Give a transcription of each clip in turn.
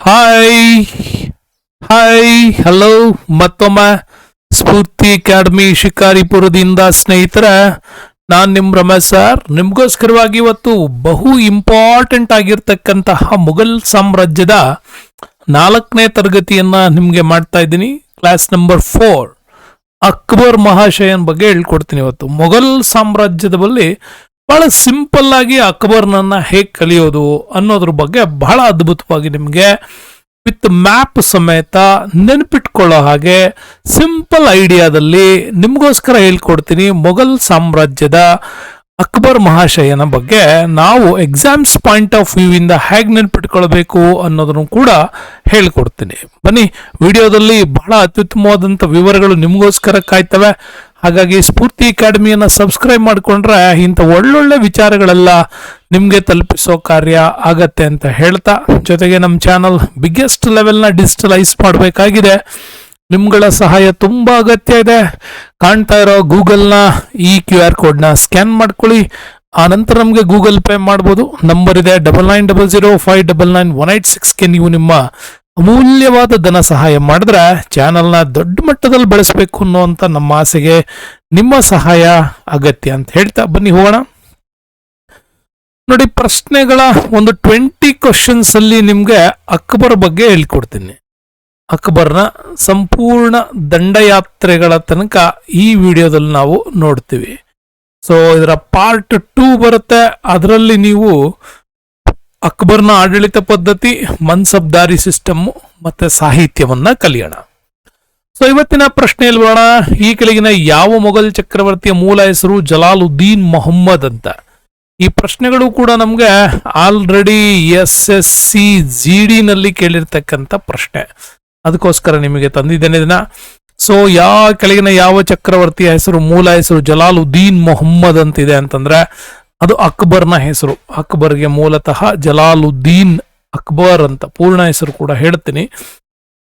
Hi hi hello ಮತ್ತೊಮ್ಮೆ ಸ್ಫೂರ್ತಿ academy ಶಿಕಾರಿಪುರದಿಂದ ಸ್ನೇಹಿತರೆ, ನಾನು ನಿಮ್ಮ ರಮೇಶ್ ಸರ್. ನಿಮಗೋಸ್ಕರವಾಗಿ ಇವತ್ತು ಬಹು ಇಂಪಾರ್ಟೆಂಟ್ ಆಗಿರ್ತಕ್ಕಂತಹ ಮುಘಲ್ ಸಾಮ್ರಾಜ್ಯದ 4ನೇ ತರಗತಿಯನ್ನ ನಿಮಗೆ ಮಾಡ್ತಾ ಇದ್ದೀನಿ. ಕ್ಲಾಸ್ ನಂಬರ್ 4 ಅಕ್ಬರ್ ಮಹಾಶಯನ ಬಗ್ಗೆ ಹೇಳ್ಕೊಡ್ತೀನಿ. ಇವತ್ತು ಮೊಘಲ್ ಸಾಮ್ರಾಜ್ಯದ ಬಳಿ ಬಹಳ ಸಿಂಪಲ್ ಆಗಿ ಅಕ್ಬರ್ನನ್ನ ಹೇಗೆ ಕಲಿಯೋದು ಅನ್ನೋದ್ರ ಬಗ್ಗೆ ಬಹಳ ಅದ್ಭುತವಾಗಿ ನಿಮಗೆ ವಿತ್ ಮ್ಯಾಪ್ ಸಮೇತ ನೆನಪಿಟ್ಕೊಳ್ಳೋ ಹಾಗೆ ಸಿಂಪಲ್ ಐಡಿಯಾದಲ್ಲಿ ನಿಮಗೋಸ್ಕರ ಹೇಳ್ಕೊಡ್ತೀನಿ. ಮೊಘಲ್ ಸಾಮ್ರಾಜ್ಯದ ಅಕ್ಬರ್ ಮಹಾಶಯನ ಬಗ್ಗೆ ನಾವು ಎಕ್ಸಾಮ್ಸ್ ಪಾಯಿಂಟ್ ಆಫ್ ವ್ಯೂ ಇಂದ ಹೇಗೆ ನೆನಪಿಟ್ಕೊಳ್ಬೇಕು ಅನ್ನೋದನ್ನು ಕೂಡ ಹೇಳ್ಕೊಡ್ತೀನಿ. ಬನ್ನಿ, ವಿಡಿಯೋದಲ್ಲಿ ಬಹಳ ಅತ್ಯುತ್ತಮವಾದಂಥ ವಿವರಗಳು ನಿಮಗೋಸ್ಕರ ಕಾಯ್ತವೆ. ಹಾಗಾಗಿ ಸ್ಫೂರ್ತಿ ಅಕಾಡೆಮಿಯನ್ನು ಸಬ್ಸ್ಕ್ರೈಬ್ ಮಾಡಿಕೊಂಡ್ರೆ ಇಂಥ ಒಳ್ಳೊಳ್ಳೆ ವಿಚಾರಗಳೆಲ್ಲ ನಿಮಗೆ ತಲುಪಿಸೋ ಕಾರ್ಯ ಆಗತ್ತೆ ಅಂತ ಹೇಳ್ತಾ, ಜೊತೆಗೆ ನಮ್ಮ ಚಾನಲ್ ಬಿಗ್ಗೆಸ್ಟ್ ಲೆವೆಲ್ನ ಡಿಜಿಟಲೈಸ್ ಮಾಡಬೇಕಾಗಿದೆ. ನಿಮ್ಗಳ ಸಹಾಯ ತುಂಬ ಅಗತ್ಯ ಇದೆ. ಕಾಣ್ತಾ ಇರೋ ಗೂಗಲ್ನ ಈ QR ಕೋಡ್ನ ಸ್ಕ್ಯಾನ್ ಮಾಡ್ಕೊಳ್ಳಿ. ಆ ನಂತರ ನಮಗೆ ಗೂಗಲ್ ಪೇ ಮಾಡ್ಬೋದು. ನಂಬರ್ ಇದೆ 9900599186ಗೆ ನೀವು ನಿಮ್ಮ ಅಮೂಲ್ಯವಾದ ಧನ ಸಹಾಯ ಮಾಡಿದ್ರೆ ಚಾನಲ್ನ ದೊಡ್ಡ ಮಟ್ಟದಲ್ಲಿ ಬೆಳೆಸಬೇಕು ಅನ್ನುವಂಥ ನಮ್ಮ ಆಸೆಗೆ ನಿಮ್ಮ ಸಹಾಯ ಅಗತ್ಯ ಅಂತ ಹೇಳ್ತಾ ಬನ್ನಿ ಹೋಗೋಣ. ನೋಡಿ, ಪ್ರಶ್ನೆಗಳ ಒಂದು 20 ಕ್ವಶನ್ಸ್ ಅಲ್ಲಿ ನಿಮ್ಗೆ ಅಕ್ಬರ್ ಬಗ್ಗೆ ಹೇಳ್ಕೊಡ್ತೀನಿ. ಅಕ್ಬರ್ನ ಸಂಪೂರ್ಣ ದಂಡಯಾತ್ರೆಗಳ ತನಕ ಈ ವಿಡಿಯೋದಲ್ಲಿ ನಾವು ನೋಡ್ತೀವಿ. ಸೊ ಇದರ ಪಾರ್ಟ್ 2 ಬರುತ್ತೆ. ಅದರಲ್ಲಿ ನೀವು ಅಕ್ಬರ್ನ ಆಡಳಿತ ಪದ್ಧತಿ, ಮನ್ಸಬ್ದಾರಿ ಸಿಸ್ಟಮ್ ಮತ್ತೆ ಸಾಹಿತ್ಯವನ್ನ ಕಲಿಯೋಣ. ಸೊ ಇವತ್ತಿನ ಪ್ರಶ್ನೆಯಲ್ಲಿ ಬರೋಣ. ಈ ಕೆಳಗಿನ ಯಾವ ಮೊಘಲ್ ಚಕ್ರವರ್ತಿಯ ಮೂಲ ಹೆಸರು ಜಲಾಲುದ್ದೀನ್ ಮೊಹಮ್ಮದ್ ಅಂತ? ಈ ಪ್ರಶ್ನೆಗಳು ಕೂಡ ನಮ್ಗೆ ಆಲ್ರೆಡಿ SSC GD ನಲ್ಲಿ ಕೇಳಿರ್ತಕ್ಕಂಥ ಪ್ರಶ್ನೆ, ಅದಕ್ಕೋಸ್ಕರ ನಿಮಗೆ ತಂದಿದ್ದೇನೆ ಇದನ್ನ. ಸೊ ಕೆಳಗಿನ ಯಾವ ಚಕ್ರವರ್ತಿಯ ಹೆಸರು ಮೂಲ ಹೆಸರು ಜಲಾಲುದ್ದೀನ್ ಮೊಹಮ್ಮದ್ ಅಂತಿದೆ ಅಂತಂದ್ರೆ ಅದು ಅಕ್ಬರ್ನ ಹೆಸರು. ಅಕ್ಬರ್ಗೆ ಮೂಲತಃ ಜಲಾಲುದ್ದೀನ್ ಅಕ್ಬರ್ ಅಂತ ಪೂರ್ಣ ಹೆಸರು ಕೂಡ ಹೇಳ್ತೀನಿ.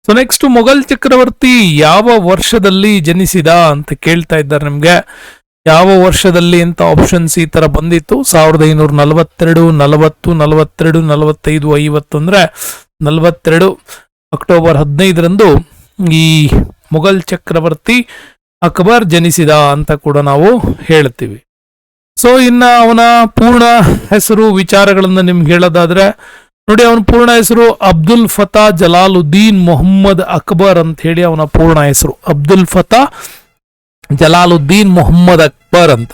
ಸೊ ನೆಕ್ಸ್ಟ್, ಮೊಘಲ್ ಚಕ್ರವರ್ತಿ ಯಾವ ವರ್ಷದಲ್ಲಿ ಜನಿಸಿದ ಅಂತ ಕೇಳ್ತಾ ಇದ್ದಾರೆ ನಿಮ್ಗೆ. ಯಾವ ವರ್ಷದಲ್ಲಿ ಅಂತ ಆಪ್ಷನ್ಸ್ ಈ ತರ ಬಂದಿತ್ತು. 1542, 40, 42, 45, 50 ಅಂದ್ರೆ 42 ಅಕ್ಟೋಬರ್ 15ರಂದು ಈ ಮೊಘಲ್ ಚಕ್ರವರ್ತಿ ಅಕ್ಬರ್ ಜನಿಸಿದ ಅಂತ ಕೂಡ ನಾವು ಹೇಳ್ತೀವಿ. ಸೊ ಇನ್ನ ಅವನ ಪೂರ್ಣ ಹೆಸರು ವಿಚಾರಗಳನ್ನ ನಿಮ್ಗೆ ಹೇಳೋದಾದ್ರೆ ನೋಡಿ, ಅವನ ಪೂರ್ಣ ಹೆಸರು ಅಬ್ದುಲ್ ಫತಾ ಜಲಾಲುದ್ದೀನ್ ಮೊಹಮ್ಮದ್ ಅಕ್ಬರ್ ಅಂತ ಹೇಳಿ ಅವನ ಪೂರ್ಣ ಹೆಸರು ಅಬ್ದುಲ್ ಫತಾ ಜಲಾಲುದ್ದೀನ್ ಮೊಹಮ್ಮದ್ ಅಕ್ಬರ್ ಅಂತ.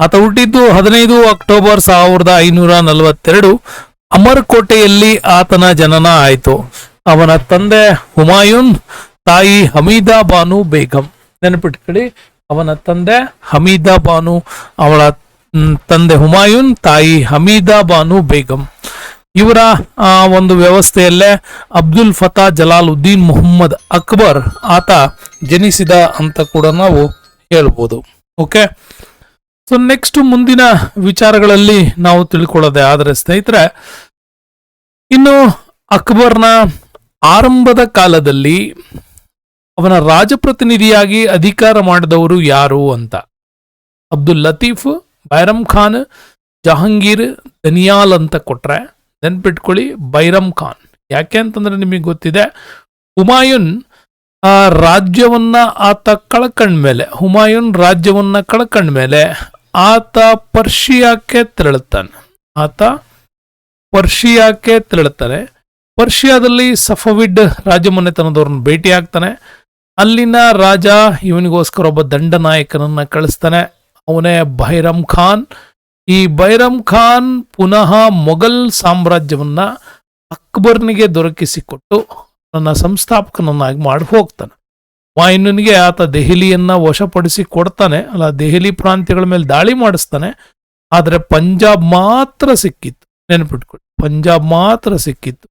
ಆತ ಹುಟ್ಟಿದ್ದು 15 ಅಕ್ಟೋಬರ್ 1542 ಅಮರ್ಕೋಟೆಯಲ್ಲಿ ಆತನ ಜನನ ಆಯಿತು. ಅವನ ತಂದೆ ಹುಮಾಯೂನ್, ತಾಯಿ ಹಮೀದಾ ಬಾನು ಬೇಗಂ. ನೆನಪಿಟ್ಕೊಳ್ಳಿ, ಅವನ ತಂದೆ ಹಮೀದಾ ಬಾನು, ಅವಳ ತಂದೆ ಹುಮಾಯೂನ್, ತಾಯಿ ಹಮೀದಾ ಬಾನು ಬೇಗಂ. ಇವರ ಒಂದು ವ್ಯವಸ್ಥೆಯಲ್ಲೇ ಅಬ್ದುಲ್ ಫತಾ ಜಲಾಲುದ್ದೀನ್ ಮೊಹಮ್ಮದ್ ಅಕ್ಬರ್ ಆತ ಜನಿಸಿದ ಅಂತ ಕೂಡ ನಾವು ಹೇಳ್ಬೋದು. ಓಕೆ, ಸೊ ನೆಕ್ಸ್ಟ್ ಮುಂದಿನ ವಿಚಾರಗಳಲ್ಲಿ ನಾವು ತಿಳ್ಕೊಳ್ಳೋದೆ ಆದರೆ ಸ್ನೇಹಿತರೆ, ಇನ್ನು ಅಕ್ಬರ್ನ ಆರಂಭದ ಕಾಲದಲ್ಲಿ ಅವನ ರಾಜಪ್ರತಿನಿಧಿಯಾಗಿ ಅಧಿಕಾರ ಮಾಡಿದವರು ಯಾರು ಅಂತ. ಅಬ್ದುಲ್ ಲತೀಫ್, ಬೈರಮ್ ಖಾನ್, ಜಹಾಂಗೀರ್, ದನಿಯಾಲ್ ಅಂತ ಕೊಟ್ರೆ ನೆನ್ಪಿಟ್ಕೊಳ್ಳಿ ಬೈರಮ್ ಖಾನ್. ಯಾಕೆ ಅಂತಂದ್ರೆ ನಿಮಗೆ ಗೊತ್ತಿದೆ, ಹುಮಾಯೂನ್ ರಾಜ್ಯವನ್ನ ಆತ ಕಳ್ಕೊಂಡ್ಮೇಲೆ, ಹುಮಾಯೂನ್ ರಾಜ್ಯವನ್ನ ಕಳ್ಕೊಂಡ್ಮೇಲೆ ಆತ ಪರ್ಷಿಯಾಕ್ಕೆ ತೆರಳುತ್ತಾನೆ. ಪರ್ಷಿಯಾದಲ್ಲಿ ಸಫವಿಡ್ ರಾಜಮನೆತನದವ್ರನ್ನ ಭೇಟಿ ಆಗ್ತಾನೆ. ಅಲ್ಲಿನ ರಾಜ ಇವನಿಗೋಸ್ಕರ ಒಬ್ಬ ದಂಡನಾಯಕನನ್ನ ಕಳಿಸ್ತಾನೆ, ಅವನೇ ಬೈರಮ್ ಖಾನ್. ಈ ಬೈರಮ್ ಖಾನ್ ಪುನಃ ಮೊಘಲ್ ಸಾಮ್ರಾಜ್ಯವನ್ನ ಅಕ್ಬರ್ನಿಗೆ ದೊರಕಿಸಿಕೊಟ್ಟು ನನ್ನ ಸಂಸ್ಥಾಪಕನನ್ನಾಗಿ ಮಾಡಿ ಹೋಗ್ತಾನೆ. ಹುಮಾಯೂನ್ಗೆ ಆತ ದೆಹಲಿಯನ್ನ ವಶಪಡಿಸಿ ಕೊಡ್ತಾನೆ, ದೆಹಲಿ ಪ್ರಾಂತ್ಯಗಳ ಮೇಲೆ ದಾಳಿ ಮಾಡಿಸ್ತಾನೆ. ಆದ್ರೆ ಪಂಜಾಬ್ ಮಾತ್ರ ಸಿಕ್ಕಿತ್ತು. ನೆನಪಿಟ್ಕೊಳ್ಳಿ, ಪಂಜಾಬ್ ಮಾತ್ರ ಸಿಕ್ಕಿತ್ತು.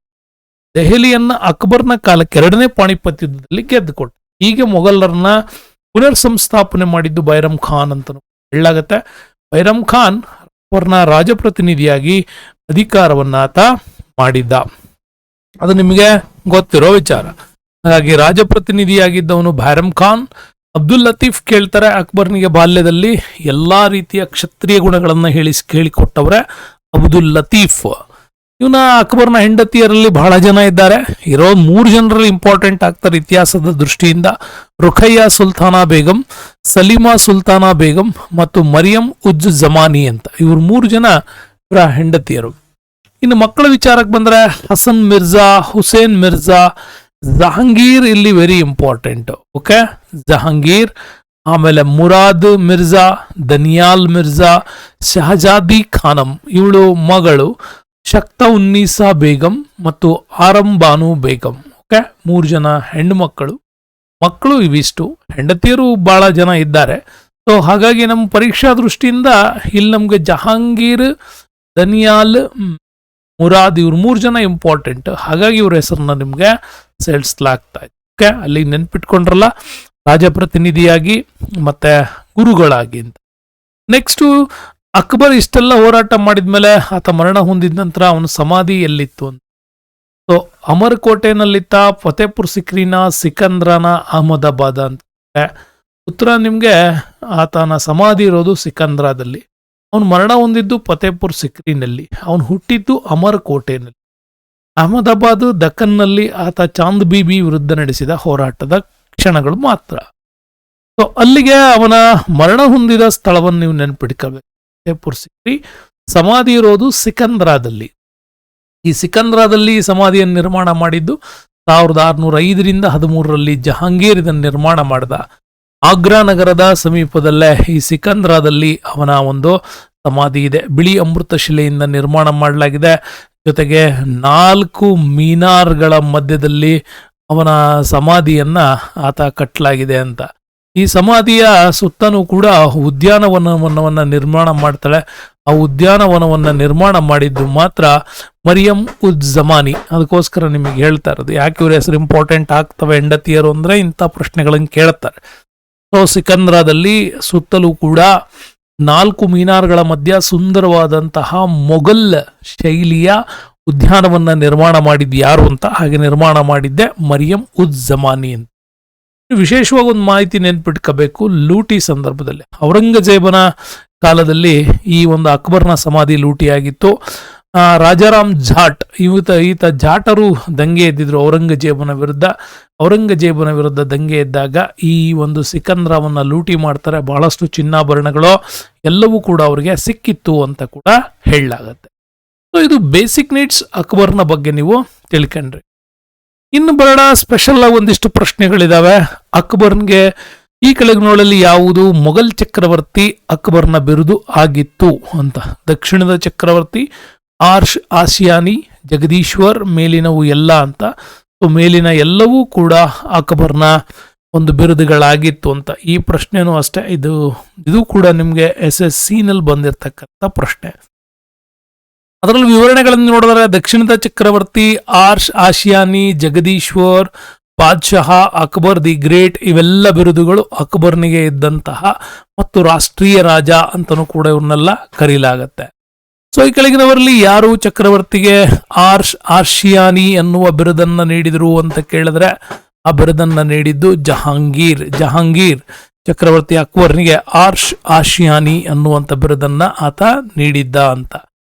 ದೆಹಲಿಯನ್ನ ಅಕ್ಬರ್ನ ಕಾಲಕ್ಕೆ 2ನೇ ಪಾಣಿಪತ್ ಯುದ್ಧದಲ್ಲಿ ಗೆದ್ದುಕೊಟ್ಟ. ಹೀಗೆ ಮೊಘಲರನ್ನ ಪುನರ್ ಸಂಸ್ಥಾಪನೆ ಮಾಡಿದ್ದು ಬೈರಮ್ ಖಾನ್ ಅಂತ ಹೇಳಲಾಗತ್ತೆ. ಬೈರಮ್ ಖಾನ್ ಅಕ್ಬರ್ನ ರಾಜಪ್ರತಿನಿಧಿಯಾಗಿ ಅಧಿಕಾರವನ್ನ ಆತ ಮಾಡಿದ್ದ, ಅದು ನಿಮಗೆ ಗೊತ್ತಿರೋ ವಿಚಾರ. ಹಾಗಾಗಿ ರಾಜಪ್ರತಿನಿಧಿಯಾಗಿದ್ದವನು ಬೈರಮ್ ಖಾನ್. ಅಬ್ದುಲ್ ಲತೀಫ್ ಕೇಳ್ತಾರೆ, ಅಕ್ಬರ್ನಿಗೆ ಬಾಲ್ಯದಲ್ಲಿ ಎಲ್ಲಾ ರೀತಿಯ ಕ್ಷತ್ರಿಯ ಗುಣಗಳನ್ನ ಹೇಳಿಕೊಟ್ಟವ್ರೆ ಅಬ್ದುಲ್ ಲತೀಫ್. ಇವನ ಅಕ್ಬರ್ನ ಹೆಂಡತಿಯರಲ್ಲಿ ಬಹಳ ಜನ ಇದ್ದಾರೆ. ಇರೋ 3 ಜನರಲ್ಲಿ ಇಂಪಾರ್ಟೆಂಟ್ ಆಗ್ತಾರೆ ಇತಿಹಾಸದ ದೃಷ್ಟಿಯಿಂದ. ರುಖಯ್ಯಾ ಸುಲ್ತಾನಾ ಬೇಗಂ, ಸಲೀಮಾ ಸುಲ್ತಾನಾ ಬೇಗಂ ಮತ್ತು ಮರಿಯಂ ಉಜ್ ಜಮಾನಿ ಅಂತ. ಇವ್ರು 3 ಜನ ಇವರ ಹೆಂಡತಿಯರು. ಇನ್ನು ಮಕ್ಕಳ ವಿಚಾರಕ್ಕೆ ಬಂದ್ರೆ ಹಸನ್ ಮಿರ್ಜಾ, ಹುಸೇನ್ ಮಿರ್ಜಾ, ಜಹಾಂಗೀರ್ ಇಲ್ಲಿ ವೆರಿ ಇಂಪಾರ್ಟೆಂಟ್. ಓಕೆ, ಜಹಾಂಗೀರ್, ಆಮೇಲೆ ಮುರಾದ್ ಮಿರ್ಜಾ, ದನಿಯಾಲ್ ಮಿರ್ಜಾ, ಶಹಜಾದಿ ಖಾನಂ ಇವಳು ಮಗಳು, ಶಕ್ತ ಉನ್ನೀಸಾ ಬೇಗಂ ಮತ್ತು ಆರಂ ಬಾನು ಬೇಗಂ. ಓಕೆ, 3 ಜನ ಹೆಣ್ಣು ಮಕ್ಕಳು ಇವಿಷ್ಟು. ಹೆಂಡತಿಯರು ಬಹಳ ಜನ ಇದ್ದಾರೆ. ಸೊ ಹಾಗಾಗಿ ನಮ್ಮ ಪರೀಕ್ಷಾ ದೃಷ್ಟಿಯಿಂದ ಇಲ್ಲಿ ನಮ್ಗೆ ಜಹಾಂಗೀರ್, ದನಿಯಾಲ್, ಮುರಾದ್ ಇವ್ರು 3 ಜನ ಇಂಪಾರ್ಟೆಂಟ್. ಹಾಗಾಗಿ ಇವ್ರ ಹೆಸರನ್ನ ನಿಮ್ಗೆ ಸೇರಿಸಲಾಗ್ತಾ ಇದೆ. ಓಕೆ, ಅಲ್ಲಿ ನೆನ್ಪಿಟ್ಕೊಂಡ್ರಲ್ಲ, ರಾಜಪ್ರತಿನಿಧಿಯಾಗಿ ಮತ್ತೆ ಗುರುಗಳಾಗಿ ಅಂತ. ನೆಕ್ಸ್ಟು ಅಕ್ಬರ್ ಇಷ್ಟೆಲ್ಲ ಹೋರಾಟ ಮಾಡಿದ್ಮೇಲೆ ಆತ ಮರಣ ಹೊಂದಿದ ನಂತರ ಅವನ ಸಮಾಧಿ ಎಲ್ಲಿತ್ತು ಅಂತ. ಸೊ ಅಮರ್ಕೋಟೆನಲ್ಲಿತ್ತ, ಫತೇಪುರ್ ಸಿಕ್ರಿನ, ಸಿಕಂದ್ರನ, ಅಹಮದಾಬಾದ್ ಅಂತ. ಉತ್ತರ ನಿಮ್ಗೆ ಆತನ ಸಮಾಧಿ ಇರೋದು ಸಿಕಂದ್ರಾದಲ್ಲಿ. ಅವನು ಮರಣ ಹೊಂದಿದ್ದು ಫತೇಪುರ್ ಸಿಕ್ರಿನಲ್ಲಿ. ಅವನು ಹುಟ್ಟಿದ್ದು ಅಮರ್ಕೋಟೆನಲ್ಲಿ. ಅಹಮದಾಬಾದ್, ದಕ್ಕನ್ನಲ್ಲಿ ಆತ ಚಾಂದ್ ಬೀಬಿ ವಿರುದ್ಧ ನಡೆಸಿದ ಹೋರಾಟದ ಕ್ಷಣಗಳು ಮಾತ್ರ. ಸೊ ಅಲ್ಲಿಗೆ ಅವನ ಮರಣ ಹೊಂದಿದ ಸ್ಥಳವನ್ನು ನೀವು ನೆನ್ಪಿಟ್ಕೋಬೇಕು. ಫತೇಪುರ್ ಸಿಕ್ರಿ, ಸಮಾಧಿ ಇರೋದು ಸಿಕಂದ್ರಾದಲ್ಲಿ. ಈ ಸಿಕಂದ್ರಾದಲ್ಲಿ ಸಮಾಧಿಯನ್ನು ನಿರ್ಮಾಣ ಮಾಡಿದ್ದು 1605ರಿಂದ 13ರಲ್ಲಿ ಜಹಾಂಗೀರ್ ಇದನ್ನು ನಿರ್ಮಾಣ ಮಾಡಿದ. ಆಗ್ರಾ ನಗರದ ಸಮೀಪದಲ್ಲೇ ಈ ಸಿಕಂದ್ರಾದಲ್ಲಿ ಅವನ ಒಂದು ಸಮಾಧಿ ಇದೆ. ಬಿಳಿ ಅಮೃತ ಶಿಲೆಯಿಂದ ನಿರ್ಮಾಣ ಮಾಡಲಾಗಿದೆ. ಜೊತೆಗೆ 4 ಮೀನಾರ್ಗಳ ಮಧ್ಯದಲ್ಲಿ ಅವನ ಸಮಾಧಿಯನ್ನ ಆತ ಕಟ್ಟಲಾಗಿದೆ ಅಂತ. ಈ ಸಮಾಧಿಯ ಸುತ್ತನೂ ಕೂಡ ಉದ್ಯಾನವನವನ್ನ ನಿರ್ಮಾಣ ಮಾಡ್ತಾಳೆ. ಆ ಉದ್ಯಾನವನವನ್ನ ನಿರ್ಮಾಣ ಮಾಡಿದ್ದು ಮಾತ್ರ ಮರಿಯಂ ಉಜ್ ಜಮಾನಿ. ಅದಕ್ಕೋಸ್ಕರ ನಿಮಗೆ ಹೇಳ್ತಾ ಇರೋದು, ಯಾಕೆ ಇವ್ರ ಹೆಸರು ಇಂಪಾರ್ಟೆಂಟ್ ಆಗ್ತವೆ ಹೆಂಡತಿಯರು ಅಂದ್ರೆ ಇಂಥ ಪ್ರಶ್ನೆಗಳನ್ನು ಕೇಳ್ತಾರೆ. ಸೊ ಸಿಕಂದ್ರಾದಲ್ಲಿ ಸುತ್ತಲೂ ಕೂಡ 4 ಮೀನಾರ್ಗಳ ಮಧ್ಯ ಸುಂದರವಾದಂತಹ ಮೊಘಲ್ ಶೈಲಿಯ ಉದ್ಯಾನವನ್ನ ನಿರ್ಮಾಣ ಮಾಡಿದ್ದು ಯಾರು ಅಂತ. ಹಾಗೆ ನಿರ್ಮಾಣ ಮಾಡಿದ್ದೆ ಮರಿಯಂ ಉಜ್ ಜಮಾನಿ ಅಂತ. ವಿಶೇಷವಾಗಿ ಒಂದು ಮಾಹಿತಿ ನೆನ್ಪಿಟ್ಕೋಬೇಕು. ಲೂಟಿ ಸಂದರ್ಭದಲ್ಲಿ ಔರಂಗಜೇಬನ ಕಾಲದಲ್ಲಿ ಈ ಒಂದು ಅಕ್ಬರ್ನ ಸಮಾಧಿ ಲೂಟಿಯಾಗಿತ್ತು. ರಾಜಾರಾಮ್ ಜಾಟ್ ಈತ ಜಾಟರು ದಂಗೆ ಎದ್ದಿದ್ರು ಔರಂಗಜೇಬನ ವಿರುದ್ಧ ದಂಗೆ ಎದ್ದಾಗ ಈ ಒಂದು ಸಿಕಂದ್ರವನ್ನ ಲೂಟಿ ಮಾಡ್ತಾರೆ. ಬಹಳಷ್ಟು ಚಿನ್ನಾಭರಣಗಳು ಎಲ್ಲವೂ ಕೂಡ ಅವರಿಗೆ ಸಿಕ್ಕಿತ್ತು ಅಂತ ಕೂಡ ಹೇಳಲಾಗತ್ತೆ. ಸೊ ಇದು ಬೇಸಿಕ್ ನೀಡ್ಸ್ ಅಕ್ಬರ್ನ ಬಗ್ಗೆ ನೀವು ತಿಳ್ಕೊಂಡ್ರಿ. ಇನ್ನು ಬರಡ ಸ್ಪೆಷಲ್ ಆಗಿ ಒಂದಿಷ್ಟು ಪ್ರಶ್ನೆಗಳಿದಾವೆ. ಅಕ್ಬರ್ನ್ಗೆ ಈ ಕೆಳಗಿನಗಳಲ್ಲಿ ಯಾವುದು ಮೊಘಲ್ ಚಕ್ರವರ್ತಿ ಅಕ್ಬರ್ನ ಬಿರುದು ಆಗಿತ್ತು ಅಂತ. ದಕ್ಷಿಣದ ಚಕ್ರವರ್ತಿ, ಆಸಿಯಾನಿ, ಜಗದೀಶ್ವರ್, ಮೇಲಿನವು ಎಲ್ಲ ಅಂತ. ಸೊ ಮೇಲಿನ ಎಲ್ಲವೂ ಕೂಡ ಅಕ್ಬರ್ನ ಒಂದು ಬಿರುದುಗಳಾಗಿತ್ತು ಅಂತ. ಈ ಪ್ರಶ್ನೆನೂ ಅಷ್ಟೇ, ಇದು ಕೂಡ ನಿಮಗೆ SSC ನಲ್ಲಿ ಬಂದಿರತಕ್ಕಂಥ ಪ್ರಶ್ನೆ. ಅದರಲ್ಲಿ ವಿವರಣೆಗಳನ್ನು ನೋಡಿದರೆ ದಕ್ಷಿಣದ ಚಕ್ರವರ್ತಿ, ಆಸಿಯಾನಿ, ಜಗದೀಶ್ವರ್, ಬಾದ್ಶಾಹ, ಅಕ್ಬರ್ ದಿ ಗ್ರೇಟ್ ಇವೆಲ್ಲ ಬಿರುದುಗಳು ಅಕ್ಬರ್ನಿಗೆ ಇದ್ದಂತಹ ಮತ್ತು ರಾಷ್ಟ್ರೀಯ ರಾಜ ಅಂತಲೂ ಕೂಡ ಇವ್ರನ್ನೆಲ್ಲ ಕರೀಲಾಗತ್ತೆ. ಸೊ ಈ ಕೆಳಗಿನವರಲ್ಲಿ ಯಾರು ಚಕ್ರವರ್ತಿಗೆ ಆಸಿಯಾನಿ ಅನ್ನುವ ಬಿರುದನ್ನ ನೀಡಿದ್ರು ಅಂತ ಕೇಳಿದ್ರೆ ಆ ಬಿರುದನ್ನ ನೀಡಿದ್ದು ಜಹಾಂಗೀರ್ ಚಕ್ರವರ್ತಿ ಅಕ್ಬರ್ನಿಗೆ ಆಸಿಯಾನಿ ಅನ್ನುವಂಥ ಬಿರುದನ್ನ ಆತ ನೀಡಿದ್ದ ಅಂತ.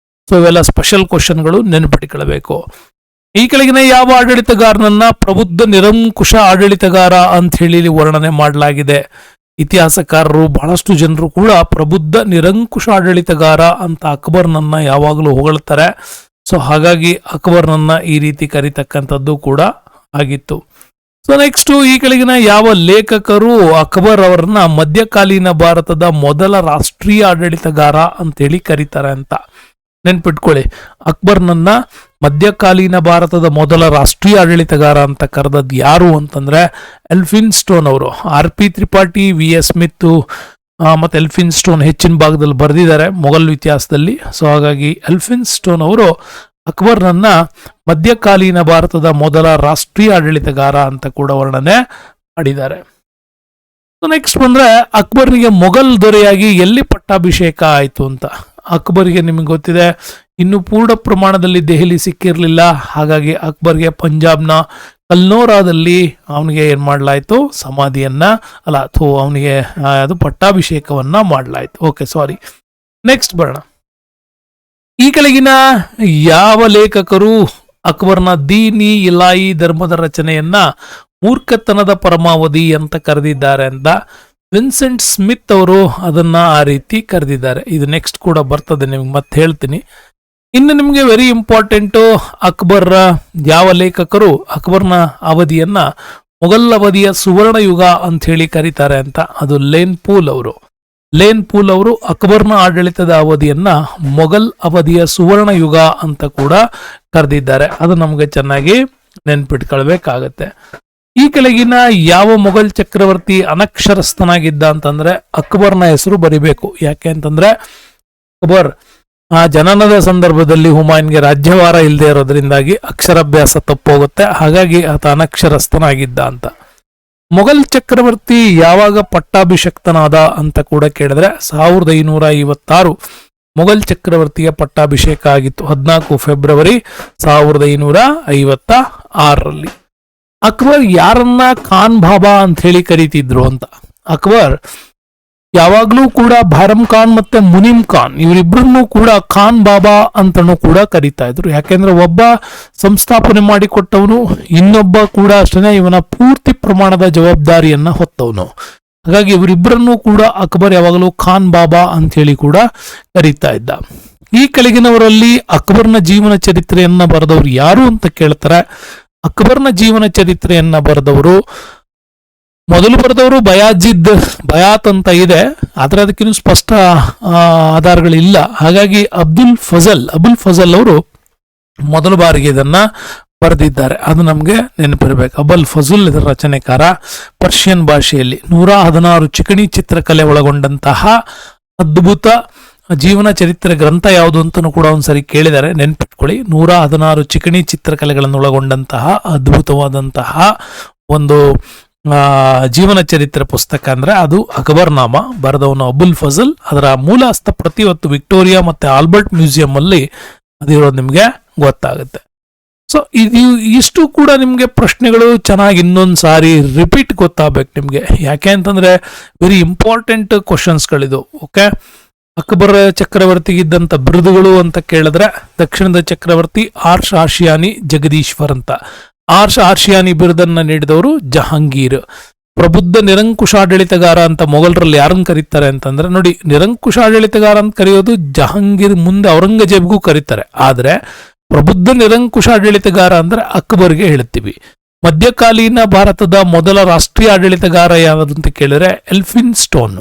ಸೊ ಇವೆಲ್ಲ ಸ್ಪೆಷಲ್ ಕ್ವಶನ್ಗಳು ನೆನಪಿಟ್ಟುಕೊಳ್ಳಬೇಕು. ಈ ಕೆಳಗಿನ ಯಾವ ಆಡಳಿತಗಾರನನ್ನ ಪ್ರಬುದ್ಧ ನಿರಂಕುಶ ಆಡಳಿತಗಾರ ಅಂತ ಹೇಳಿ ವರ್ಣನೆ ಮಾಡಲಾಗಿದೆ? ಇತಿಹಾಸಕಾರರು ಬಹಳಷ್ಟು ಜನರು ಕೂಡ ಪ್ರಬುದ್ಧ ನಿರಂಕುಶ ಆಡಳಿತಗಾರ ಅಂತ ಅಕ್ಬರ್ನನ್ನ ಯಾವಾಗಲೂ ಹೊಗಳ್ತಾರೆ. ಸೊ ಹಾಗಾಗಿ ಅಕ್ಬರ್ನನ್ನ ಈ ರೀತಿ ಕರೀತಕ್ಕಂಥದ್ದು ಕೂಡ ಆಗಿತ್ತು. ಸೊ ನೆಕ್ಸ್ಟ್ ಈ ಕೆಳಗಿನ ಯಾವ ಲೇಖಕರು ಅಕ್ಬರ್ ಅವರನ್ನ ಮಧ್ಯಕಾಲೀನ ಭಾರತದ ಮೊದಲ ರಾಷ್ಟ್ರೀಯ ಆಡಳಿತಗಾರ ಅಂತೇಳಿ ಕರೀತಾರೆ ಅಂತ ನೆನ್ಪಿಟ್ಕೊಳ್ಳಿ. ಅಕ್ಬರ್ನನ್ನ ಮಧ್ಯಕಾಲೀನ ಭಾರತದ ಮೊದಲ ರಾಷ್ಟ್ರೀಯ ಆಡಳಿತಗಾರ ಅಂತ ಕರೆದದ್ದು ಯಾರು ಅಂತಂದ್ರೆ ಎಲ್ಫಿನ್ಸ್ಟೋನ್ ಅವರು. RP ತ್ರಿಪಾಠಿ, VS ಸ್ಮಿತ್ ಮತ್ತೆ ಎಲ್ಫಿನ್ಸ್ಟೋನ್ ಹೆಚ್ಚಿನ ಭಾಗದಲ್ಲಿ ಬರೆದಿದ್ದಾರೆ ಮೊಘಲ್ ಇತಿಹಾಸದಲ್ಲಿ. ಸೊ ಹಾಗಾಗಿ ಎಲ್ಫಿನ್ಸ್ಟೋನ್ ಅವರು ಅಕ್ಬರ್ನನ್ನ ಮಧ್ಯಕಾಲೀನ ಭಾರತದ ಮೊದಲ ರಾಷ್ಟ್ರೀಯ ಆಡಳಿತಗಾರ ಅಂತ ಕೂಡ ವರ್ಣನೆ ಮಾಡಿದ್ದಾರೆ. ನೆಕ್ಸ್ಟ್ ಬಂದ್ರೆ ಅಕ್ಬರ್ನಿಗೆ ಮೊಘಲ್ ದೊರೆಯಾಗಿ ಎಲ್ಲಿ ಪಟ್ಟಾಭಿಷೇಕ ಆಯಿತು ಅಂತ. ಅಕ್ಬರ್ಗೆ ನಿಮಗೆ ಗೊತ್ತಿದೆ, ಇನ್ನು ಪೂರ್ಣ ಪ್ರಮಾಣದಲ್ಲಿ ದೆಹಲಿ ಸಿಕ್ಕಿರಲಿಲ್ಲ. ಹಾಗಾಗಿ ಅಕ್ಬರ್ಗೆ ಪಂಜಾಬ್ನ ಕಲ್ನೋರಾದಲ್ಲಿ ಅವನಿಗೆ ಏನ್ ಮಾಡಲಾಯ್ತು, ಸಮಾಧಿಯನ್ನ ಅಥವಾ ಅವನಿಗೆ ಅದು ಪಟ್ಟಾಭಿಷೇಕವನ್ನ ಮಾಡಲಾಯ್ತು. ಓಕೆ, ಸಾರಿ. ನೆಕ್ಸ್ಟ್ ಬರೋಣ. ಈ ಕೆಳಗಿನ ಯಾವ ಲೇಖಕರು ಅಕ್ಬರ್ನ ದೀನಿ ಇಲಾಯಿ ಧರ್ಮದ ರಚನೆಯನ್ನ ಮೂರ್ಖತನದ ಪರಮಾವಧಿ ಅಂತ ಕರೆದಿದ್ದಾರೆ ಅಂತ ವಿನ್ಸೆಂಟ್ ಸ್ಮಿತ್ ಅವರು ಅದನ್ನ ಆ ರೀತಿ ಕರೆದಿದ್ದಾರೆ. ಇದು ನೆಕ್ಸ್ಟ್ ಕೂಡ ಬರ್ತದೆ, ನಿಮ್ಗೆ ಮತ್ತೆ ಹೇಳ್ತೀನಿ. ಇನ್ನು ನಿಮಗೆ ವೆರಿ ಇಂಪಾರ್ಟೆಂಟು, ಅಕ್ಬರ್ ಯಾವ ಲೇಖಕರು ಅಕ್ಬರ್ನ ಅವಧಿಯನ್ನ ಮೊಘಲ್ ಅವಧಿಯ ಸುವರ್ಣ ಯುಗ ಅಂತ ಹೇಳಿ ಕರೀತಾರೆ ಅಂತ, ಅದು ಲೇನ್ ಪೂಲ್ ಅವರು. ಲೇನ್ ಪೂಲ್ ಅವರು ಅಕ್ಬರ್ನ ಆಡಳಿತದ ಅವಧಿಯನ್ನ ಮೊಘಲ್ ಅವಧಿಯ ಸುವರ್ಣ ಯುಗ ಅಂತ ಕೂಡ ಕರೆದಿದ್ದಾರೆ. ಅದು ನಮಗೆ ಚೆನ್ನಾಗಿ ನೆನ್ಪಿಟ್ಕೊಳ್ಬೇಕಾಗತ್ತೆ. ಈ ಕೆಳಗಿನ ಯಾವ ಮೊಘಲ್ ಚಕ್ರವರ್ತಿ ಅನಕ್ಷರಸ್ಥನಾಗಿದ್ದ ಅಂತಂದ್ರೆ ಅಕ್ಬರ್ನ ಹೆಸರು ಬರಿಬೇಕು. ಯಾಕೆ ಅಂತಂದ್ರೆ ಅಕ್ಬರ್ ಆ ಜನನದ ಸಂದರ್ಭದಲ್ಲಿ ಹುಮಾಯೂನ್ಗೆ ರಾಜ್ಯಭಾರ ಇಲ್ಲದೆ ಇರೋದ್ರಿಂದಾಗಿ ಅಕ್ಷರಾಭ್ಯಾಸ ತಪ್ಪೋಗುತ್ತೆ, ಹಾಗಾಗಿ ಆತ ಅನಕ್ಷರಸ್ಥನಾಗಿದ್ದ ಅಂತ. ಮೊಘಲ್ ಚಕ್ರವರ್ತಿ ಯಾವಾಗ ಪಟ್ಟಾಭಿಷಕ್ತನಾದ ಅಂತ ಕೂಡ ಕೇಳಿದ್ರೆ 1556 ಮೊಘಲ್ ಚಕ್ರವರ್ತಿಯ ಪಟ್ಟಾಭಿಷೇಕ ಆಗಿತ್ತು, 14 ಫೆಬ್ರವರಿ 1556ರಲ್ಲಿ. ಅಕ್ಬರ್ ಯಾರನ್ನ ಖಾನ್ ಬಾಬಾ ಅಂತ ಹೇಳಿ ಕರೀತಿದ್ರು ಅಂತ, ಅಕ್ಬರ್ ಯಾವಾಗ್ಲೂ ಕೂಡ ಬೈರಮ್ ಖಾನ್ ಮತ್ತೆ ಮುನಿಮ್ ಖಾನ್ ಇವರಿಬ್ಬರನ್ನು ಕೂಡ ಖಾನ್ ಬಾಬಾ ಅಂತನೂ ಕೂಡ ಕರೀತಾ ಇದ್ರು. ಯಾಕೆಂದ್ರೆ ಒಬ್ಬ ಸಂಸ್ಥಾಪನೆ ಮಾಡಿಕೊಟ್ಟವನು, ಇನ್ನೊಬ್ಬ ಕೂಡ ಅಷ್ಟೇ ಇವನ ಪೂರ್ತಿ ಪ್ರಮಾಣದ ಜವಾಬ್ದಾರಿಯನ್ನ ಹೊತ್ತವನು. ಹಾಗಾಗಿ ಇವರಿಬ್ಬರನ್ನು ಕೂಡ ಅಕ್ಬರ್ ಯಾವಾಗಲೂ ಖಾನ್ ಬಾಬಾ ಅಂತ ಹೇಳಿ ಕೂಡ ಕರೀತಾ ಇದ್ದ. ಈ ಕೆಳಗಿನವರಲ್ಲಿ ಅಕ್ಬರ್ನ ಜೀವನ ಚರಿತ್ರೆಯನ್ನ ಬರೆದವರು ಯಾರು ಅಂತ ಕೇಳ್ತಾರೆ. ಅಕ್ಬರ್ನ ಜೀವನ ಚರಿತ್ರೆಯನ್ನ ಬರೆದವರು ಮೊದಲು ಬರೆದವರು ಬಯಾತ್ ಅಂತ ಇದೆ, ಆದ್ರೆ ಅದಕ್ಕಿನ್ನೂ ಸ್ಪಷ್ಟ ಆಧಾರಗಳಿಲ್ಲ. ಹಾಗಾಗಿ ಅಬುಲ್ ಫಜಲ್ ಅವರು ಮೊದಲ ಬಾರಿಗೆ ಇದನ್ನ ಬರೆದಿದ್ದಾರೆ, ಅದು ನಮಗೆ ನೆನಪಿರಬೇಕು. ಅಬುಲ್ ಫಜಲ್ ಇದರ ರಚನೆಕಾರ. ಪರ್ಷಿಯನ್ ಭಾಷೆಯಲ್ಲಿ 116 ಚಿಕಣಿ ಚಿತ್ರಕಲೆ ಒಳಗೊಂಡಂತಹ ಅದ್ಭುತ ಜೀವನ ಚರಿತ್ರೆ ಗ್ರಂಥ ಯಾವುದು ಅಂತಲೂ ಕೂಡ ಒಂದ್ಸರಿ ಕೇಳಿದ್ದಾರೆ, ನೆನ್ಪಿಟ್ಕೊಳ್ಳಿ. 116 ಚಿಕಣಿ ಚಿತ್ರಕಲೆಗಳನ್ನು ಒಳಗೊಂಡಂತಹ ಅದ್ಭುತವಾದಂತಹ ಒಂದು ಜೀವನ ಚರಿತ್ರೆ ಪುಸ್ತಕ ಅಂದ್ರೆ ಅದು ಅಕ್ಬರ್ ನಾಮ. ಬರೆದವನು ಅಬುಲ್ ಫಜಲ್. ಅದರ ಮೂಲ ಹಸ್ತಪ್ರತಿ ಇವತ್ತು ವಿಕ್ಟೋರಿಯಾ ಮತ್ತೆ ಆಲ್ಬರ್ಟ್ ಮ್ಯೂಸಿಯಂ ಅಲ್ಲಿ ಅದಿರೋದು ನಿಮ್ಗೆ ಗೊತ್ತಾಗುತ್ತೆ. ಸೊ ಇಷ್ಟು ಕೂಡ ನಿಮ್ಗೆ ಪ್ರಶ್ನೆಗಳು ಚೆನ್ನಾಗಿ ಇನ್ನೊಂದು ಸಾರಿ ರಿಪೀಟ್ ಗೊತ್ತಾಗಬೇಕು ನಿಮ್ಗೆ. ಯಾಕೆ ಅಂತಂದ್ರೆ ವೆರಿ ಇಂಪಾರ್ಟೆಂಟ್ ಕ್ವಶನ್ಸ್ಗಳಿದು. ಓಕೆ, ಅಕ್ಬರ್ ಚಕ್ರವರ್ತಿಗಿದ್ದಂತ ಬಿರುದುಗಳು ಅಂತ ಕೇಳಿದ್ರೆ ದಕ್ಷಿಣದ ಚಕ್ರವರ್ತಿ ಆರ್ಷ ಆಶಿಯಾನಿ ಜಗದೀಶ್ವರ್ ಅಂತ. ಆರ್ಷ ಆಶಿಯಾನಿ ಬಿರುದನ್ನ ನೀಡಿದವರು ಜಹಾಂಗೀರ್. ಪ್ರಬುದ್ಧ ನಿರಂಕುಶಾಡಳಿತಗಾರ ಅಂತ ಮೊಘಲರಲ್ಲಿ ಯಾರನ್ನು ಕರೀತಾರೆ ಅಂತಂದ್ರೆ, ನೋಡಿ, ನಿರಂಕುಶಾಡಳಿತಗಾರ ಅಂತ ಕರೆಯೋದು ಜಹಾಂಗೀರ್ ಮುಂದೆ ಔರಂಗಜೇಬ್ಗೂ ಕರೀತಾರೆ, ಆದ್ರೆ ಪ್ರಬುದ್ಧ ನಿರಂಕುಶಾಡಳಿತಗಾರ ಅಂದ್ರೆ ಅಕ್ಬರ್ಗೆ ಹೇಳ್ತೀವಿ. ಮಧ್ಯಕಾಲೀನ ಭಾರತದ ಮೊದಲ ರಾಷ್ಟ್ರೀಯ ಆಡಳಿತಗಾರ ಯಾವುದು ಅಂತ ಕೇಳಿದ್ರೆ ಎಲ್ಫಿನ್ ಸ್ಟೋನ್.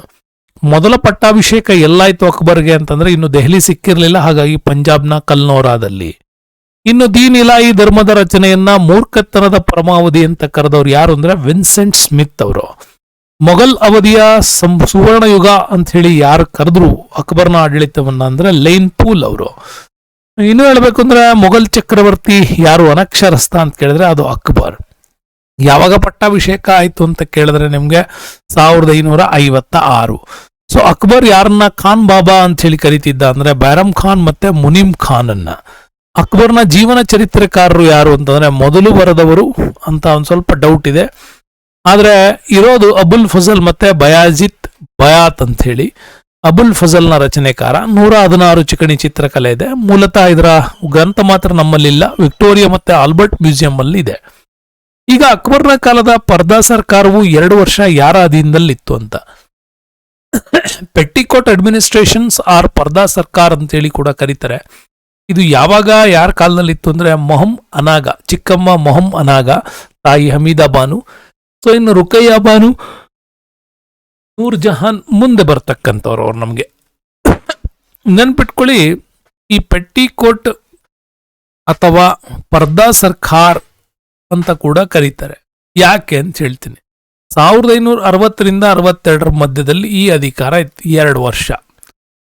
ಮೊದಲ ಪಟ್ಟಾಭಿಷೇಕ ಎಲ್ಲಾಯ್ತು ಅಕ್ಬರ್ಗೆ ಅಂತಂದ್ರೆ ಇನ್ನು ದೆಹಲಿ ಸಿಕ್ಕಿರ್ಲಿಲ್ಲ, ಹಾಗಾಗಿ ಪಂಜಾಬ್ನ ಕಲ್ನೋರಾದಲ್ಲಿ. ಇನ್ನು ದೀನ್ ಇಲಾಯಿ ಧರ್ಮದ ರಚನೆಯನ್ನ ಮೂರ್ಖತನದ ಪರಮಾವಧಿ ಅಂತ ಕರೆದವ್ರು ಯಾರು ಅಂದ್ರೆ ವಿನ್ಸೆಂಟ್ ಸ್ಮಿತ್ ಅವರು. ಮೊಘಲ್ ಅವಧಿಯ ಸುವರ್ಣ ಯುಗ ಅಂತ ಹೇಳಿ ಯಾರು ಕರೆದ್ರು ಅಕ್ಬರ್ನ ಆಡಳಿತವನ್ನ ಅಂದ್ರೆ ಲೇನ್ ಪೂಲ್ ಅವರು. ಇನ್ನು ಹೇಳ್ಬೇಕು ಅಂದ್ರೆ ಮೊಘಲ್ ಚಕ್ರವರ್ತಿ ಯಾರು ಅನಕ್ಷರಸ್ಥ ಅಂತ ಕೇಳಿದ್ರೆ ಅದು ಅಕ್ಬರ್. ಯಾವಾಗ ಪಟ್ಟಾಭಿಷೇಕ ಆಯ್ತು ಅಂತ ಕೇಳಿದ್ರೆ ನಿಮ್ಗೆ 1556. ಸೊ ಅಕ್ಬರ್ ಯಾರನ್ನ ಖಾನ್ ಬಾಬಾ ಅಂತ ಹೇಳಿ ಕರೀತಿದ್ದ ಅಂದ್ರೆ ಬೈರಮ್ ಖಾನ್ ಮತ್ತೆ ಮುನಿಮ್ ಖಾನ್ ಅನ್ನ. ಅಕ್ಬರ್ನ ಜೀವನ ಚರಿತ್ರೆಕಾರರು ಯಾರು ಅಂತಂದ್ರೆ ಮೊದಲು ಬರೆದವರು ಅಂತ ಒಂದ್ ಸ್ವಲ್ಪ ಡೌಟ್ ಇದೆ, ಆದ್ರೆ ಇರೋದು ಅಬುಲ್ ಫಜಲ್ ಮತ್ತೆ ಬಯಾತ್ ಅಂತ ಹೇಳಿ. ಅಬುಲ್ ಫಜಲ್ನ ರಚನೆಕಾರ. 116 ಚಿಕಣಿ ಚಿತ್ರಕಲೆ ಇದೆ. ಮೂಲತಃ ಇದರ ಗ್ರಂಥ ಮಾತ್ರ ನಮ್ಮಲ್ಲಿಲ್ಲ, ವಿಕ್ಟೋರಿಯಾ ಮತ್ತೆ ಆಲ್ಬರ್ಟ್ ಮ್ಯೂಸಿಯಂ ಅಲ್ಲಿ ಇದೆ. ಈಗ ಅಕ್ಬರ್ನ ಕಾಲದ ಪರ್ದಾ ಸರ್ಕಾರವು 2 ವರ್ಷ ಯಾರ ಅಧೀನದಲ್ಲಿತ್ತು ಅಂತ. ಪೆಟ್ಟಿಕೋಟ್ ಅಡ್ಮಿನಿಸ್ಟ್ರೇಷನ್ಸ್ ಆರ್ ಪರ್ದಾ ಸರ್ಕಾರ್ ಅಂತೇಳಿ ಕೂಡ ಕರೀತಾರೆ. ಇದು ಯಾವಾಗ ಯಾರ ಕಾಲದಲ್ಲಿ ಇತ್ತು ಅಂದ್ರೆ ಅನಾಗ, ಚಿಕ್ಕಮ್ಮ ಅನಾಗ, ತಾಯಿ ಹಮೀದಾ ಬಾನು. ಸೊ ಇನ್ನು ರುಕಯ್ಯಾ ಬಾನು, ನೂರ್ ಜಹಾನ್ ಮುಂದೆ ಬರ್ತಕ್ಕಂಥವ್ರು ಅವ್ರು ನಮ್ಗೆ ನೆನ್ಪಿಟ್ಕೊಳ್ಳಿ. ಈ ಪೆಟ್ಟಿಕೋಟ್ ಅಥವಾ ಪರ್ದಾ ಸರ್ಕಾರ್ ಅಂತ ಕೂಡ ಕರೀತಾರೆ. ಯಾಕೆ ಅಂತ ಹೇಳ್ತೀನಿ. 1560ರಿಂದ 62 ಮಧ್ಯದಲ್ಲಿ ಈ ಅಧಿಕಾರ ಇತ್ತು, 2 ವರ್ಷ.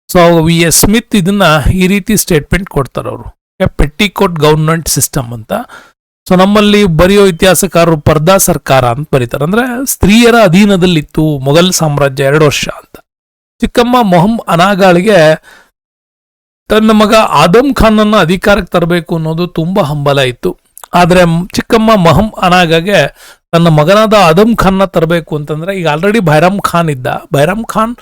So VS. ಸ್ಮಿತ್ ಇದನ್ನ ಈ ರೀತಿ ಸ್ಟೇಟ್ಮೆಂಟ್ ಕೊಡ್ತಾರೆ ಅವರು, ಪೆಟ್ಟಿಕೋಟ್ ಗವರ್ನಮೆಂಟ್ ಸಿಸ್ಟಮ್ ಅಂತ. ಸೊ ನಮ್ಮಲ್ಲಿ ಬರೆಯೋ ಇತಿಹಾಸಕಾರರು ಪರ್ದಾ ಸರ್ಕಾರ ಅಂತ ಬರೀತಾರೆ, ಅಂದ್ರೆ ಸ್ತ್ರೀಯರ ಅಧೀನದಲ್ಲಿತ್ತು ಮೊಘಲ್ ಸಾಮ್ರಾಜ್ಯ 2 ವರ್ಷ ಅಂತ. ಚಿಕ್ಕಮ್ಮ ಅನಾಗಾಳಿಗೆ ತನ್ನ ಮಗ ಆದಮ್ ಖಾನ್ ಅನ್ನ ಅಧಿಕಾರಕ್ಕೆ ತರಬೇಕು ಅನ್ನೋದು ತುಂಬಾ ಹಂಬಲ ಇತ್ತು. ಆದ್ರೆ ಚಿಕ್ಕಮ್ಮ ಅನಾಗಾಗೆ ತನ್ನ ಮಗನಾದ ಆದಮ್ ಖಾನ್ನ ತರಬೇಕು ಅಂತಂದ್ರೆ, ಈಗ ಆಲ್ರೆಡಿ ಬೈರಮ್ ಖಾನ್ ಇದ್ದ. ಬೈರಮ್ ಖಾನ್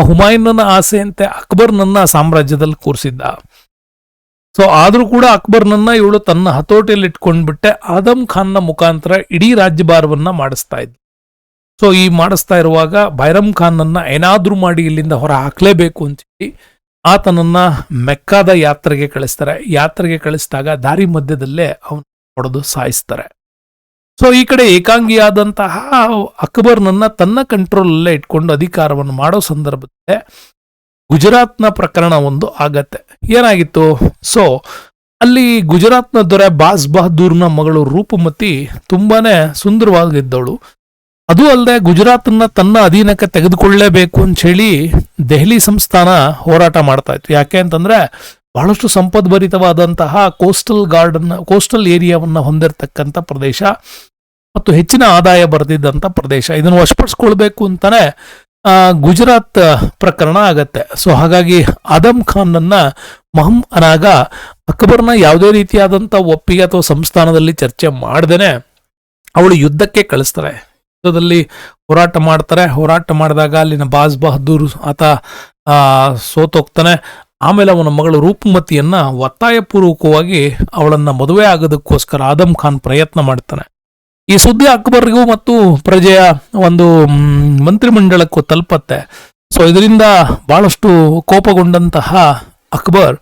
ಹುಮಾಯೂನ್ನ ಆಸೆಯಂತೆ ಅಕ್ಬರ್ನನ್ನ ಸಾಮ್ರಾಜ್ಯದಲ್ಲಿ ಕೂರಿಸಿದ್ದ. ಸೊ ಆದ್ರೂ ಕೂಡ ಅಕ್ಬರ್ನನ್ನ ಇವಳು ತನ್ನ ಹತೋಟಿಯಲ್ಲಿ ಇಟ್ಕೊಂಡ್ಬಿಟ್ಟೆ ಆದಮ್ ಖಾನ್ನ ಮುಖಾಂತರ ಇಡೀ ರಾಜ್ಯಭಾರವನ್ನ ಮಾಡಿಸ್ತಾ ಇದ್ಲು. ಸೊ ಈ ಮಾಡಿಸ್ತಾ ಇರುವಾಗ ಬೈರಮ್ ಖಾನ್ನನ್ನ ಏನಾದ್ರೂ ಮಾಡಿ ಇಲ್ಲಿಂದ ಹೊರ ಹಾಕ್ಲೇಬೇಕು ಅಂತೇಳಿ ಆತನನ್ನ ಮೆಕ್ಕಾದ ಯಾತ್ರೆಗೆ ಕಳಿಸ್ತಾರೆ. ಯಾತ್ರೆಗೆ ಕಳಿಸಿದಾಗ ದಾರಿ ಮಧ್ಯದಲ್ಲೇ ಅವನು ಹೊಡೆದು ಸಾಯಿಸ್ತಾರೆ. ಸೊ ಈ ಕಡೆ ಏಕಾಂಗಿಯಾದಂತಹ ಅಕ್ಬರ್ನನ್ನ ತನ್ನ ಕಂಟ್ರೋಲ್ ಅಲ್ಲೇ ಇಟ್ಕೊಂಡು ಅಧಿಕಾರವನ್ನು ಮಾಡೋ ಸಂದರ್ಭದಲ್ಲೇ ಗುಜರಾತ್ನ ಪ್ರಕರಣ ಒಂದು ಆಗತ್ತೆ. ಏನಾಗಿತ್ತು? ಸೊ ಅಲ್ಲಿ ಗುಜರಾತ್ನ ದೊರೆ ಬಾಸ್ ಬಹದ್ದೂರ್ನ ಮಗಳು ರೂಪಮತಿ ತುಂಬಾನೇ ಸುಂದರವಾಗಿದ್ದವಳು. ಅದು ಅಲ್ಲದೆ ಗುಜರಾತ್ನ ತನ್ನ ಅಧೀನಕ್ಕೆ ತೆಗೆದುಕೊಳ್ಳಲೇಬೇಕು ಅಂತ ಹೇಳಿ ದೆಹಲಿ ಸಂಸ್ಥಾನ ಹೋರಾಟ ಮಾಡ್ತಾ ಇತ್ತು. ಯಾಕೆ ಅಂತಂದ್ರೆ ಬಹಳಷ್ಟು ಸಂಪದ್ಭರಿತವಾದಂತಹ ಕೋಸ್ಟಲ್ ಏರಿಯಾವನ್ನ ಹೊಂದಿರತಕ್ಕಂಥ ಪ್ರದೇಶ ಮತ್ತು ಹೆಚ್ಚಿನ ಆದಾಯ ಬರೆದಿದ್ದಂಥ ಪ್ರದೇಶ. ಇದನ್ನು ವಶಪಡಿಸ್ಕೊಳ್ಬೇಕು ಅಂತಾನೆ ಗುಜರಾತ್ ಪ್ರಕರಣ ಆಗತ್ತೆ. ಸೊ ಹಾಗಾಗಿ ಆದಮ್ ಖಾನ್ನನ್ನ ಮೊಹಮ್ಮದ್ ಅನಾಗ ಅಕ್ಬರ್ನ ಯಾವುದೇ ರೀತಿಯಾದಂಥ ಒಪ್ಪಿಗೆ ಅಥವಾ ಸಂಸ್ಥಾನದಲ್ಲಿ ಚರ್ಚೆ ಮಾಡ್ದೇನೆ ಅವಳು ಯುದ್ಧಕ್ಕೆ ಕಳಿಸ್ತಾರೆ. ಯುದ್ಧದಲ್ಲಿ ಹೋರಾಟ ಮಾಡ್ತಾರೆ. ಹೋರಾಟ ಮಾಡಿದಾಗ ಅಲ್ಲಿನ ಬಾಸ್ ಬಹದ್ದೂರ್ ಆತ ಸೋತೋಗ್ತಾನೆ. ಆಮೇಲೆ ಅವನ ಮಗಳು ರೂಪಮತಿಯನ್ನ ಒತ್ತಾಯಪೂರ್ವಕವಾಗಿ ಅವಳನ್ನ ಮದುವೆ ಆಗೋದಕ್ಕೋಸ್ಕರ ಆದಮ್ ಖಾನ್ ಪ್ರಯತ್ನ ಮಾಡ್ತಾನೆ. ಈ ಸುದ್ದಿ ಅಕ್ಬರ್ಗೂ ಮತ್ತು ಪ್ರಜೆಯ ಒಂದು ಮಂತ್ರಿಮಂಡಲಕ್ಕೂ ತಲುಪತ್ತೆ. ಸೊ ಇದರಿಂದ ಬಹಳಷ್ಟು ಕೋಪಗೊಂಡಂತಹ ಅಕ್ಬರ್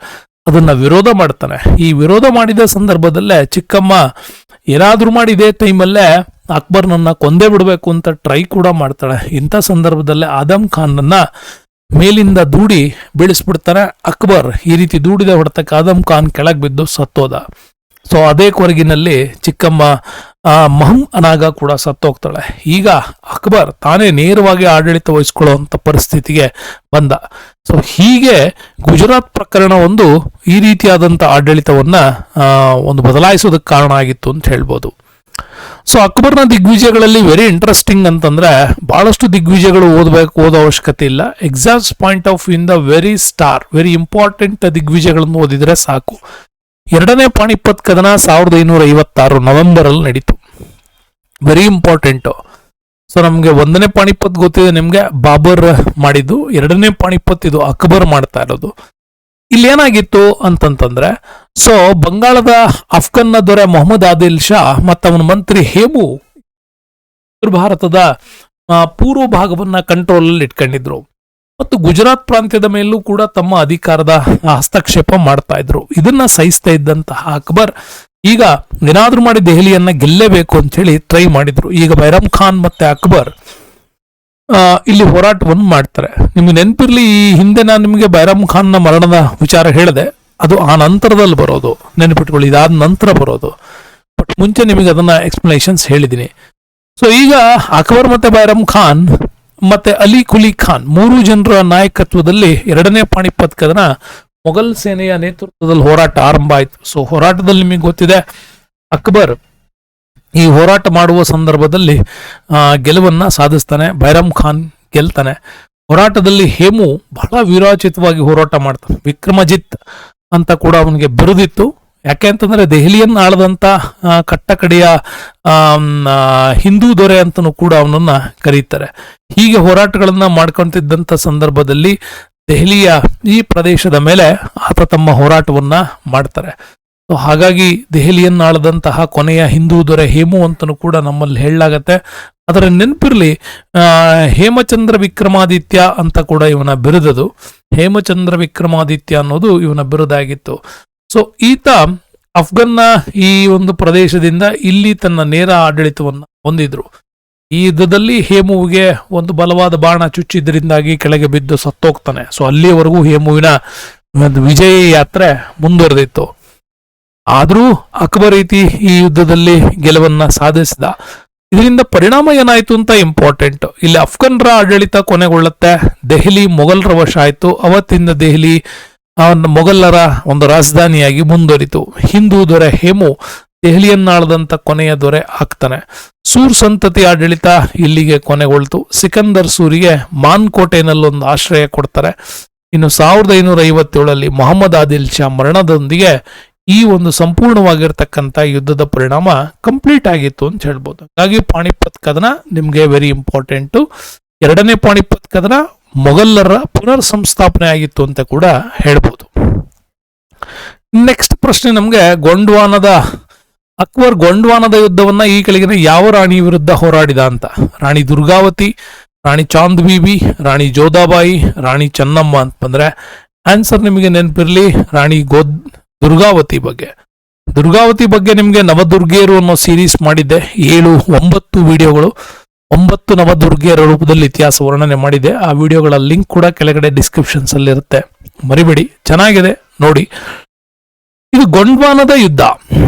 ಅದನ್ನ ವಿರೋಧ ಮಾಡ್ತಾನೆ. ಈ ವಿರೋಧ ಮಾಡಿದ ಸಂದರ್ಭದಲ್ಲೇ ಚಿಕ್ಕಮ್ಮ ಏನಾದ್ರೂ ಮಾಡಿ ಇದೇ ಟೈಮಲ್ಲೇ ಅಕ್ಬರ್ನನ್ನ ಕೊಂದೇ ಬಿಡಬೇಕು ಅಂತ ಟ್ರೈ ಕೂಡ ಮಾಡ್ತಾಳೆ. ಇಂಥ ಸಂದರ್ಭದಲ್ಲೇ ಆದಮ್ ಖಾನ್ನನ್ನ ಮೇಲಿಂದ ದೂಡಿ ಬೀಳಿಸ್ಬಿಡ್ತಾನೆ ಅಕ್ಬರ್. ಈ ರೀತಿ ದೂಡಿದ ಹೊಡೆತಕ್ಕೆ ಆದಮ್ ಖಾನ್ ಕೆಳಗೆ ಬಿದ್ದು ಸತ್ತೋದ. ಸೊ ಅದೇ ಕೊರಗಿನಲ್ಲಿ ಚಿಕ್ಕಮ್ಮ ಮೊಹಮ್ಮದ್ ಅನಾಗ ಕೂಡ ಸತ್ತೋಗ್ತಾಳೆ. ಈಗ ಅಕ್ಬರ್ ತಾನೇ ನೇರವಾಗಿ ಆಡಳಿತ ವಹಿಸ್ಕೊಳ್ಳುವಂತ ಪರಿಸ್ಥಿತಿಗೆ ಬಂದ. ಸೊ ಹೀಗೆ ಗುಜರಾತ್ ಪ್ರಕರಣ ಒಂದು ಈ ರೀತಿಯಾದಂಥ ಆಡಳಿತವನ್ನ ಒಂದು ಬದಲಾಯಿಸೋದಕ್ಕೆ ಕಾರಣ ಆಗಿತ್ತು ಅಂತ ಹೇಳ್ಬೋದು. ಸೊ ಅಕ್ಬರ್ನ ದಿಗ್ವಿಜಯಗಳಲ್ಲಿ ವೆರಿ ಇಂಟ್ರೆಸ್ಟಿಂಗ್ ಅಂತಂದ್ರೆ ಬಹಳಷ್ಟು ದಿಗ್ವಿಜಯಗಳು ಓದೋ ಅವಶ್ಯಕತೆ ಇಲ್ಲ. ಎಕ್ಸಾಮ್ಸ್ ಪಾಯಿಂಟ್ ಆಫ್ ವ್ಯೂ ಇಂದ ವೆರಿ ಇಂಪಾರ್ಟೆಂಟ್ ದಿಗ್ವಿಜಯಗಳನ್ನು ಓದಿದ್ರೆ ಸಾಕು. ಎರಡನೇ ಪಾಣಿಪತ್ ಕದನ 1556 ನವೆಂಬರ್ ಅಲ್ಲಿ ನಡೀತು. Very important. ಸೊ ನಮ್ಗೆ ಒಂದನೇ ಪಾಣಿಪತ್ ಗೊತ್ತಿದೆ ನಿಮ್ಗೆ, ಬಾಬರ್ ಮಾಡಿದ್ದು. ಎರಡನೇ ಪಾಣಿಪತ್ ಇದು ಅಕ್ಬರ್ ಮಾಡ್ತಾ ಇರೋದು. ಇಲ್ಲಿ ಏನಾಗಿತ್ತು ಅಂತಂತಂದ್ರೆ, ಸೊ ಬಂಗಾಳದ ಅಫ್ಘನ್ನ ದೊರೆ ಮೊಹಮ್ಮದ್ ಆದಿಲ್ ಶಾ ಮತ್ತು ಅವನ ಮಂತ್ರಿ ಹೇಮು ಉತ್ತರ ಭಾರತದ ಪೂರ್ವ ಭಾಗವನ್ನ ಕಂಟ್ರೋಲ್ ಅಲ್ಲಿ ಇಟ್ಕೊಂಡಿದ್ರು ಮತ್ತು ಗುಜರಾತ್ ಪ್ರಾಂತ್ಯದ ಮೇಲೂ ಕೂಡ ತಮ್ಮ ಅಧಿಕಾರದ ಹಸ್ತಕ್ಷೇಪ ಮಾಡ್ತಾ ಇದ್ರು. ಇದನ್ನ ಸಹಿಸ್ತಾ ಇದ್ದಂತಹ ಅಕ್ಬರ್ ಈಗ ಏನಾದ್ರೂ ಮಾಡಿ ದೆಹಲಿಯನ್ನ ಗೆಲ್ಲೇಬೇಕು ಅಂತ ಹೇಳಿ ಟ್ರೈ ಮಾಡಿದ್ರು. ಈಗ ಬೈರಮ್ ಖಾನ್ ಮತ್ತೆ ಅಕ್ಬರ್ ಇಲ್ಲಿ ಹೋರಾಟವನ್ನು ಮಾಡ್ತಾರೆ. ನಿಮ್ಗೆ ನೆನಪಿರ್ಲಿ, ಈ ಹಿಂದೆ ನಾನು ನಿಮಗೆ ಬೈರಮ್ ಖಾನ್ನ ಮರಣದ ವಿಚಾರ ಹೇಳಿದೆ. ಅದು ಆ ನಂತರದಲ್ಲಿ ಬರೋದು, ನೆನಪಿಟ್ಕೊಳ್ಳಿ, ಇದಾದ ನಂತರ ಬರೋದು. ಬಟ್ ಮುಂಚೆ ನಿಮಗೆ ಅದನ್ನ ಎಕ್ಸ್ಪ್ಲನೇಷನ್ಸ್ ಹೇಳಿದ್ದೀನಿ. ಸೊ ಈಗ ಅಕ್ಬರ್ ಮತ್ತೆ ಬೈರಮ್ ಖಾನ್ ಮತ್ತೆ ಅಲಿ ಕುಲಿ ಖಾನ್ ಮೂರು ಜನರ ನಾಯಕತ್ವದಲ್ಲಿ ಎರಡನೇ ಪಾಣಿಪತ್ ಕದನ ಮೊಘಲ್ ಸೇನೆಯ ನೇತೃತ್ವದಲ್ಲಿ ಹೋರಾಟ ಆರಂಭ ಆಯಿತು. ಸೊ ಹೋರಾಟದಲ್ಲಿ ನಿಮಗೆ ಗೊತ್ತಿದೆ, ಅಕ್ಬರ್ ಈ ಹೋರಾಟ ಮಾಡುವ ಸಂದರ್ಭದಲ್ಲಿ ಗೆಲುವನ್ನ ಸಾಧಿಸ್ತಾನೆ. ಬೈರಮ್ ಖಾನ್ ಗೆಲ್ತಾನೆ. ಹೋರಾಟದಲ್ಲಿ ಹೇಮು ಬಹಳ ವೀರೋಚಿತವಾಗಿ ಹೋರಾಟ ಮಾಡ್ತಾನೆ. ವಿಕ್ರಮಜಿತ್ ಅಂತ ಕೂಡ ಅವನಿಗೆ ಬಿರುದಿತ್ತು. ಯಾಕೆ ಅಂತಂದ್ರೆ ದೆಹಲಿಯನ್ನ ಆಳದಂತ ಕಟ್ಟಕಡೆಯ ಹಿಂದೂ ದೊರೆ ಅಂತನೂ ಕೂಡ ಅವನನ್ನ ಕರೀತಾರೆ. ಹೀಗೆ ಹೋರಾಟಗಳನ್ನ ಮಾಡ್ಕೊಂತಿದ್ದಂತ ಸಂದರ್ಭದಲ್ಲಿ ದೆಹಲಿಯ ಈ ಪ್ರದೇಶದ ಮೇಲೆ ಆತ ತಮ್ಮ ಹೋರಾಟವನ್ನ ಮಾಡ್ತಾರೆ. ಸೊ ಹಾಗಾಗಿ ದೆಹಲಿಯನ್ನ ಆಳದಂತಹ ಕೊನೆಯ ಹಿಂದೂ ದೊರೆ ಹೇಮು ಅಂತನೂ ಕೂಡ ನಮ್ಮಲ್ಲಿ ಹೇಳಲಾಗತ್ತೆ. ಅದರ ನೆನಪಿರ್ಲಿ, ಹೇಮಚಂದ್ರ ವಿಕ್ರಮಾದಿತ್ಯ ಅಂತ ಕೂಡ ಇವನ ಬಿರುದದು. ಹೇಮಚಂದ್ರ ವಿಕ್ರಮಾದಿತ್ಯ ಅನ್ನೋದು ಇವನ ಬಿರುದಾಗಿತ್ತು. ಸೊ ಈತ ಅಫ್ಘನ್ನ ಈ ಒಂದು ಪ್ರದೇಶದಿಂದ ಇಲ್ಲಿ ತನ್ನ ನೇರ ಆಡಳಿತವನ್ನು ಹೊಂದಿದ್ರು. ಈ ಯುದ್ಧದಲ್ಲಿ ಹೇಮುವಿಗೆ ಒಂದು ಬಲವಾದ ಬಾಣ ಚುಚ್ಚಿದ್ರಿಂದಾಗಿ ಕೆಳಗೆ ಬಿದ್ದು ಸತ್ತೋಗ್ತಾನೆ. ಸೊ ಅಲ್ಲಿಯವರೆಗೂ ಹೇಮುವಿನ ಒಂದು ವಿಜಯ ಯಾತ್ರೆ ಮುಂದುವರೆದಿತ್ತು. ಆದರೂ ಅಕ್ಬರ್ ರೀತಿ ಈ ಯುದ್ಧದಲ್ಲಿ ಗೆಲುವನ್ನ ಸಾಧಿಸಿದ. ಇದರಿಂದ ಪರಿಣಾಮ ಏನಾಯ್ತು ಅಂತ ಇಂಪಾರ್ಟೆಂಟ್. ಇಲ್ಲಿ ಅಫ್ಘನ್ರ ಆಡಳಿತ ಕೊನೆಗೊಳ್ಳುತ್ತೆ. ದೆಹಲಿ ಮೊಘಲರ ವಶ ಆಯ್ತು. ಅವತ್ತಿಂದ ದೆಹಲಿ ಮೊಘಲರ ಒಂದು ರಾಜಧಾನಿಯಾಗಿ ಮುಂದುವರಿತು. ಹಿಂದೂ ದೊರೆ ಹೇಮು ದೆಹಲಿಯನ್ನಾಳದಂತ ಕೊನೆಯ ದೊರೆ ಆಗ್ತಾನೆ. ಸೂರ್ ಸಂತತಿ ಆಡಳಿತ ಇಲ್ಲಿಗೆ ಕೊನೆಗೊಳ್ತು. ಸಿಕಂದರ್ ಸೂರಿಗೆ ಮಾನ್ ಕೋಟೆನಲ್ಲೊಂದು ಆಶ್ರಯ ಕೊಡ್ತಾರೆ. ಇನ್ನು 1557 ಮೊಹಮ್ಮದ್ ಆದಿಲ್ ಶಾ ಮರಣದೊಂದಿಗೆ ಈ ಒಂದು ಸಂಪೂರ್ಣವಾಗಿರ್ತಕ್ಕಂಥ ಯುದ್ಧದ ಪರಿಣಾಮ ಕಂಪ್ಲೀಟ್ ಆಗಿತ್ತು ಅಂತ ಹೇಳ್ಬೋದು. ಹಾಗಾಗಿ ಪಾಣಿಪತ್ ಕದನ ನಿಮ್ಗೆ ವೆರಿ ಇಂಪಾರ್ಟೆಂಟು. ಎರಡನೇ ಪಾಣಿಪತ್ ಕದನ ಮೊಘಲರ ಪುನರ್ ಸಂಸ್ಥಾಪನೆ ಆಗಿತ್ತು ಅಂತ ಕೂಡ ಹೇಳ್ಬೋದು. ನೆಕ್ಸ್ಟ್ ಪ್ರಶ್ನೆ ನಮ್ಗೆ ಅಕ್ಬರ್ ಗೊಂಡ್ವಾನದ ಯುದ್ಧವನ್ನ ಈ ಕೆಳಗಿನ ಯಾವ ರಾಣಿ ವಿರುದ್ಧ ಹೋರಾಡಿದ ಅಂತ. ರಾಣಿ ದುರ್ಗಾವತಿ, ರಾಣಿ ಚಾಂದ್ ಬೀಬಿ, ರಾಣಿ ಜೋಧಾಬಾಯಿ, ರಾಣಿ ಚೆನ್ನಮ್ಮ ಅಂತ ಬಂದ್ರೆ ಆನ್ಸರ್ ನಿಮಗೆ ನೆನಪಿರ್ಲಿ ರಾಣಿ ದುರ್ಗಾವತಿ ಬಗ್ಗೆ. ದುರ್ಗಾವತಿ ಬಗ್ಗೆ ನಿಮಗೆ ನವದುರ್ಗೆಯರು ಅನ್ನೋ ಸೀರೀಸ್ ಮಾಡಿದ್ದೆ, 9 ವಿಡಿಯೋಗಳು, 9 ನವದುರ್ಗೆಯರ ರೂಪದಲ್ಲಿ ಇತಿಹಾಸ ವರ್ಣನೆ ಮಾಡಿದೆ. ಆ ವಿಡಿಯೋಗಳ ಲಿಂಕ್ ಕೂಡ ಕೆಳಗಡೆ ಡಿಸ್ಕ್ರಿಪ್ಷನ್ಸ್ ಅಲ್ಲಿ ಇರುತ್ತೆ, ಮರಿಬೇಡಿ, ಚೆನ್ನಾಗಿದೆ ನೋಡಿ. ಇದು ಗೊಂಡ್ವಾನದ ಯುದ್ಧ.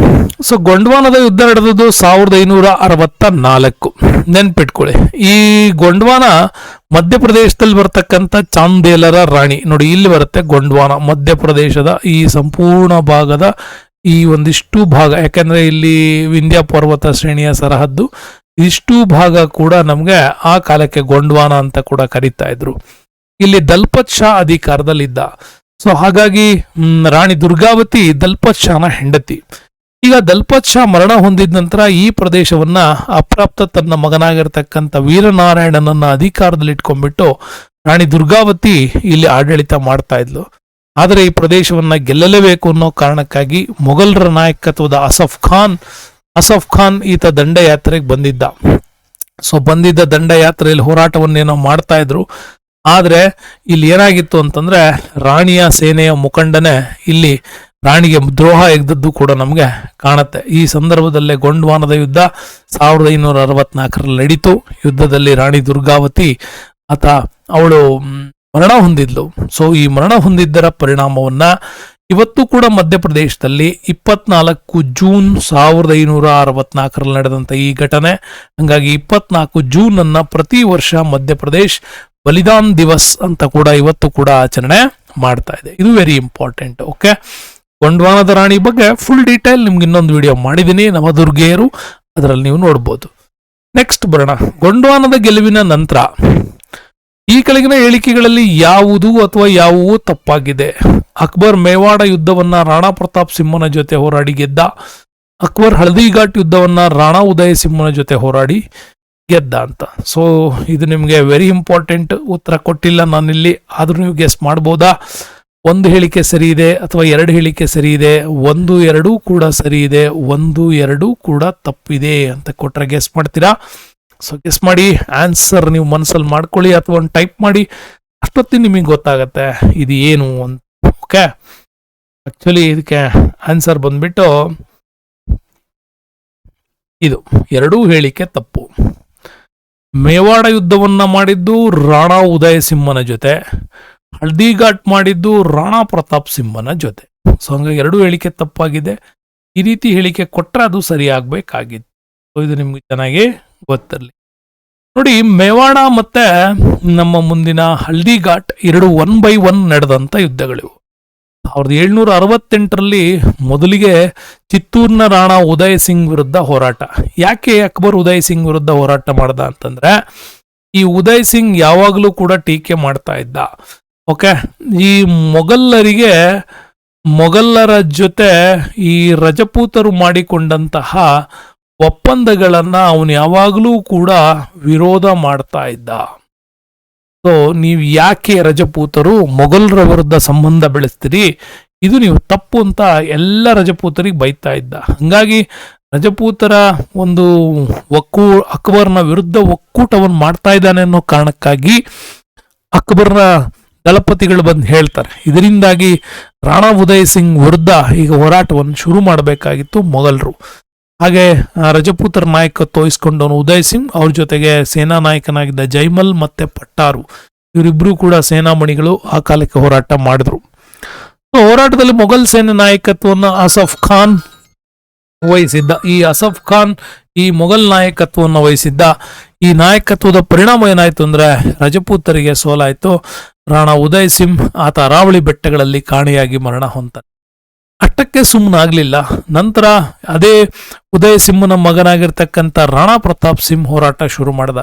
ಸೊ ಗೊಂಡ್ವಾನದ ಯುದ್ಧ ನಡೆದದ್ದು 1564. ನೆನ್ಪಿಟ್ಕೊಳ್ಳಿ, ಈ ಗೊಂಡ್ವಾನ ಮಧ್ಯಪ್ರದೇಶದಲ್ಲಿ ಬರ್ತಕ್ಕಂಥ ಚಾಂದೇಲರ ರಾಣಿ. ನೋಡಿ ಇಲ್ಲಿ ಬರುತ್ತೆ ಗೊಂಡ್ವಾನ, ಮಧ್ಯಪ್ರದೇಶದ ಈ ಸಂಪೂರ್ಣ ಭಾಗದ ಈ ಒಂದಿಷ್ಟು ಭಾಗ, ಯಾಕಂದ್ರೆ ಇಲ್ಲಿ ವಿಂಧ್ಯ ಪರ್ವತ ಶ್ರೇಣಿಯ ಸರಹದ್ದು, ಇಷ್ಟು ಭಾಗ ಕೂಡ ನಮ್ಗೆ ಆ ಕಾಲಕ್ಕೆ ಗೊಂಡ್ವಾನ ಅಂತ ಕೂಡ ಕರೀತಾ ಇದ್ರು. ಇಲ್ಲಿ ದಲ್ಪತ್ ಶಾ ಅಧಿಕಾರದಲ್ಲಿದ್ದ. ಸೊ ಹಾಗಾಗಿ ರಾಣಿ ದುರ್ಗಾವತಿ ದಲ್ಪತ್ ಶಾನ ಹೆಂಡತಿ. ಈಗ ದಲ್ಪತ್ ಶಾ ಮರಣ ಹೊಂದಿದ ನಂತರ ಈ ಪ್ರದೇಶವನ್ನ ಅಪ್ರಾಪ್ತ ತನ್ನ ಮಗನಾಗಿರ್ತಕ್ಕಂಥ ವೀರನಾರಾಯಣನನ್ನ ಅಧಿಕಾರದಲ್ಲಿ ಇಟ್ಕೊಂಡ್ಬಿಟ್ಟು ರಾಣಿ ದುರ್ಗಾವತಿ ಇಲ್ಲಿ ಆಡಳಿತ ಮಾಡ್ತಾ ಇದ್ಲು. ಆದರೆ ಈ ಪ್ರದೇಶವನ್ನ ಗೆಲ್ಲಲೇಬೇಕು ಅನ್ನೋ ಕಾರಣಕ್ಕಾಗಿ ಮೊಘಲರ ನಾಯಕತ್ವದ ಅಸಫ್ ಖಾನ್ ಈತ ದಂಡಯಾತ್ರೆಗೆ ಬಂದಿದ್ದ. ಸೊ ಬಂದಿದ್ದ ದಂಡಯಾತ್ರೆಯಲ್ಲಿ ಹೋರಾಟವನ್ನೇನೋ ಮಾಡ್ತಾ ಇದ್ರು. ಆದ್ರೆ ಇಲ್ಲಿ ಏನಾಗಿತ್ತು ಅಂತಂದ್ರೆ ರಾಣಿಯ ಸೇನೆಯ ಮುಖಂಡನೇ ಇಲ್ಲಿ ರಾಣಿಗೆ ದ್ರೋಹ ಎಗ್ದದ್ದು ಕೂಡ ನಮ್ಗೆ ಕಾಣುತ್ತೆ. ಈ ಸಂದರ್ಭದಲ್ಲೇ ಗೊಂಡ್ವಾನದ ಯುದ್ಧ 1564 ನಡೀತು. ಯುದ್ಧದಲ್ಲಿ ರಾಣಿ ದುರ್ಗಾವತಿ ಅವಳು ಮರಣ ಹೊಂದಿದ್ಲು. ಸೊ ಈ ಮರಣ ಹೊಂದಿದ್ದರ ಪರಿಣಾಮವನ್ನ ಇವತ್ತು ಕೂಡ ಮಧ್ಯಪ್ರದೇಶದಲ್ಲಿ 24 ಜೂನ್ 1564 ನಡೆದಂತ ಈ ಘಟನೆ. ಹಂಗಾಗಿ 24 ಜೂನ್ ಅನ್ನ ಪ್ರತಿ ವರ್ಷ ಮಧ್ಯಪ್ರದೇಶ್ ಬಲಿದಾನ್ ದಿವಸ್ ಅಂತ ಕೂಡ ಇವತ್ತು ಕೂಡ ಆಚರಣೆ ಮಾಡ್ತಾ ಇದೆ. ಇದು ವೆರಿ ಇಂಪಾರ್ಟೆಂಟ್. ಓಕೆ, ಗೊಂಡ್ವಾನದ ರಾಣಿ ಬಗ್ಗೆ ಫುಲ್ ಡೀಟೇಲ್ ನಿಮ್ಗೆ ಇನ್ನೊಂದು ವಿಡಿಯೋ ಮಾಡಿದ್ದೀನಿ, ನವದುರ್ಗೆಯರು, ಅದರಲ್ಲಿ ನೀವು ನೋಡ್ಬೋದು. ನೆಕ್ಸ್ಟ್ ಬರೋಣ. ಗೊಂಡ್ವಾನದ ಗೆಲುವಿನ ನಂತರ ಈ ಕೆಳಗಿನ ಹೇಳಿಕೆಗಳಲ್ಲಿ ಯಾವುದು ಅಥವಾ ಯಾವುವು ತಪ್ಪಾಗಿದೆ? ಅಕ್ಬರ್ ಮೇವಾಡ ಯುದ್ಧವನ್ನ ರಾಣಾ ಪ್ರತಾಪ್ ಸಿಂಹನ ಜೊತೆ ಹೋರಾಡಿ ಗೆದ್ದ. ಅಕ್ಬರ್ ಹಳದಿಘಾಟ್ ಯುದ್ಧವನ್ನ ರಾಣಾ ಉದಯ ಸಿಂಹನ ಜೊತೆ ಹೋರಾಡಿ ಗೆದ್ದ ಅಂತ. ಸೊ ಇದು ನಿಮಗೆ ವೆರಿ ಇಂಪಾರ್ಟೆಂಟ್. ಉತ್ತರ ಕೊಟ್ಟಿಲ್ಲ ನಾನಿಲ್ಲಿ, ಆದ್ರೂ ನೀವು ಗೆಸ್ ಮಾಡ್ಬೋದಾ? 1 ಹೇಳಿಕೆ ಸರಿ ಇದೆ ಅಥವಾ 2 ಹೇಳಿಕೆ ಸರಿ ಇದೆ, 1, 2 ಕೂಡ ಸರಿ ಇದೆ, 1, 2 ಕೂಡ ತಪ್ಪಿದೆ ಅಂತ ಕೊಟ್ರೆ ಗೆಸ್ ಮಾಡ್ತೀರಾ? ಸೊ ಗೆಸ್ ಮಾಡಿ, ಆನ್ಸರ್ ನೀವು ಮನಸ್ಸಲ್ಲಿ ಮಾಡ್ಕೊಳ್ಳಿ ಅಥವಾ ಒಂದು ಟೈಪ್ ಮಾಡಿ, ಅಷ್ಟೊತ್ತಿಗೆ ನಿಮಗೆ ಗೊತ್ತಾಗತ್ತೆ ಇದು ಏನು ಅಂತ. ಓಕೆ, ಆಕ್ಚುಲಿ ಇದಕ್ಕೆ ಆನ್ಸರ್ ಬಂದ್ಬಿಟ್ಟು ಇದು 2 ಹೇಳಿಕೆ ತಪ್ಪು. ಮೇವಾಡ ಯುದ್ಧವನ್ನ ಮಾಡಿದ್ದು ರಾಣಾ ಉದಯ ಸಿಂಹನ ಜೊತೆ, ಹಳದಿಘಾಟ್ ಮಾಡಿದ್ದು ರಾಣಾ ಪ್ರತಾಪ್ ಸಿಂಹನ ಜೊತೆ. ಸೊ ಹಂಗಾಗಿ 2 ಹೇಳಿಕೆ ತಪ್ಪಾಗಿದೆ. ಈ ರೀತಿ ಹೇಳಿಕೆ ಕೊಟ್ರೆ ಅದು ಸರಿಯಾಗಬೇಕಾಗಿತ್ತು. ಸೊ ಇದು ನಿಮ್ಗೆ ಚೆನ್ನಾಗಿ ಗೊತ್ತಿರಲಿ. ನೋಡಿ, ಮೇವಾಡ ಮತ್ತೆ ನಮ್ಮ ಮುಂದಿನ ಹಳದಿಘಾಟ್ 2 1/1 ನಡೆದಂತ ಯುದ್ಧಗಳಿವು. 1768ರಲ್ಲಿ ಮೊದಲಿಗೆ ಚಿತ್ತೂರ್ನ ರಾಣಾ ಉದಯ್ ಸಿಂಗ್ ವಿರುದ್ಧ ಹೋರಾಟ. ಯಾಕೆ ಅಕ್ಬರ್ ಉದಯ್ ಸಿಂಗ್ ವಿರುದ್ಧ ಹೋರಾಟ ಮಾಡ್ದ ಅಂತಂದ್ರೆ, ಈ ಉದಯ್ ಸಿಂಗ್ ಯಾವಾಗಲೂ ಕೂಡ ಟೀಕೆ ಮಾಡ್ತಾ ಇದ್ದ. ಓಕೆ, ಈ ಮೊಘಲರ ಜೊತೆ ಈ ರಜಪೂತರು ಮಾಡಿಕೊಂಡಂತಹ ಒಪ್ಪಂದಗಳನ್ನ ಅವನು ಯಾವಾಗಲೂ ಕೂಡ ವಿರೋಧ ಮಾಡ್ತಾ ಇದ್ದ. ಸೊ ನೀವು ಯಾಕೆ ರಜಪೂತರು ಮೊಘಲರ ವಿರುದ್ಧ ಸಂಬಂಧ ಬೆಳೆಸ್ತೀರಿ, ಇದು ನೀವು ತಪ್ಪು ಅಂತ ಎಲ್ಲ ರಜಪೂತರಿಗೆ ಬೈತಾ ಇದ್ದ. ಹಂಗಾಗಿ ರಜಪೂತರ ಒಂದು ಅಕ್ಬರ್ನ ವಿರುದ್ಧ ಒಕ್ಕೂಟವನ್ನು ಮಾಡ್ತಾ ಇದ್ದಾನೆ ಅನ್ನೋ ಕಾರಣಕ್ಕಾಗಿ ಅಕ್ಬರ್ನ ದಳಪತಿಗಳು ಬಂದು ಹೇಳ್ತಾರೆ. ಇದರಿಂದಾಗಿ ರಾಣಾ ಉದಯ್ ಸಿಂಗ್ ವಿರುದ್ಧ ಈಗ ಹೋರಾಟವನ್ನು ಶುರು ಮಾಡಬೇಕಾಗಿತ್ತು ಮೊಘಲರು. ಹಾಗೆ ರಜಪೂತರ ನಾಯಕತ್ವ ವಹಿಸ್ಕೊಂಡವನು ಉದಯ್ ಸಿಂಗ್, ಅವ್ರ ಜೊತೆಗೆ ಸೇನಾ ನಾಯಕನಾಗಿದ್ದ ಜೈಮಲ್ ಮತ್ತೆ ಪಟ್ಟಾರು, ಇವರಿಬ್ರು ಕೂಡ ಸೇನಾಮಣಿಗಳು ಆ ಕಾಲಕ್ಕೆ ಹೋರಾಟ ಮಾಡಿದ್ರು. ಹೋರಾಟದಲ್ಲಿ ಮೊಘಲ್ ಸೇನೆ ನಾಯಕತ್ವವನ್ನು ಅಸಫ್ ಖಾನ್ ವಹಿಸಿದ್ದ. ಈ ಅಸಫ್ ಖಾನ್ ಈ ಮೊಘಲ್ ನಾಯಕತ್ವವನ್ನು ವಹಿಸಿದ್ದ. ಈ ನಾಯಕತ್ವದ ಪರಿಣಾಮ ಏನಾಯ್ತು ಅಂದ್ರೆ ರಜಪೂತರಿಗೆ ಸೋಲಾಯ್ತು. ರಾಣಾ ಉದಯ್ ಸಿಂಗ್ ಆತ ಅರಾವಳಿ ಬೆಟ್ಟಗಳಲ್ಲಿ ಕಾಣೆಯಾಗಿ ಮರಣ ಹೊಂತಾನೆ. ಅಷ್ಟಕ್ಕೆ ಸುಮ್ಮನಾಗ್ಲಿಲ್ಲ. ನಂತರ ಅದೇ ಉದಯ್ ಸಿಂಹನ ಮಗನಾಗಿರ್ತಕ್ಕಂಥ ರಾಣಾ ಪ್ರತಾಪ್ ಸಿಂಗ್ ಹೋರಾಟ ಶುರು ಮಾಡ್ದ.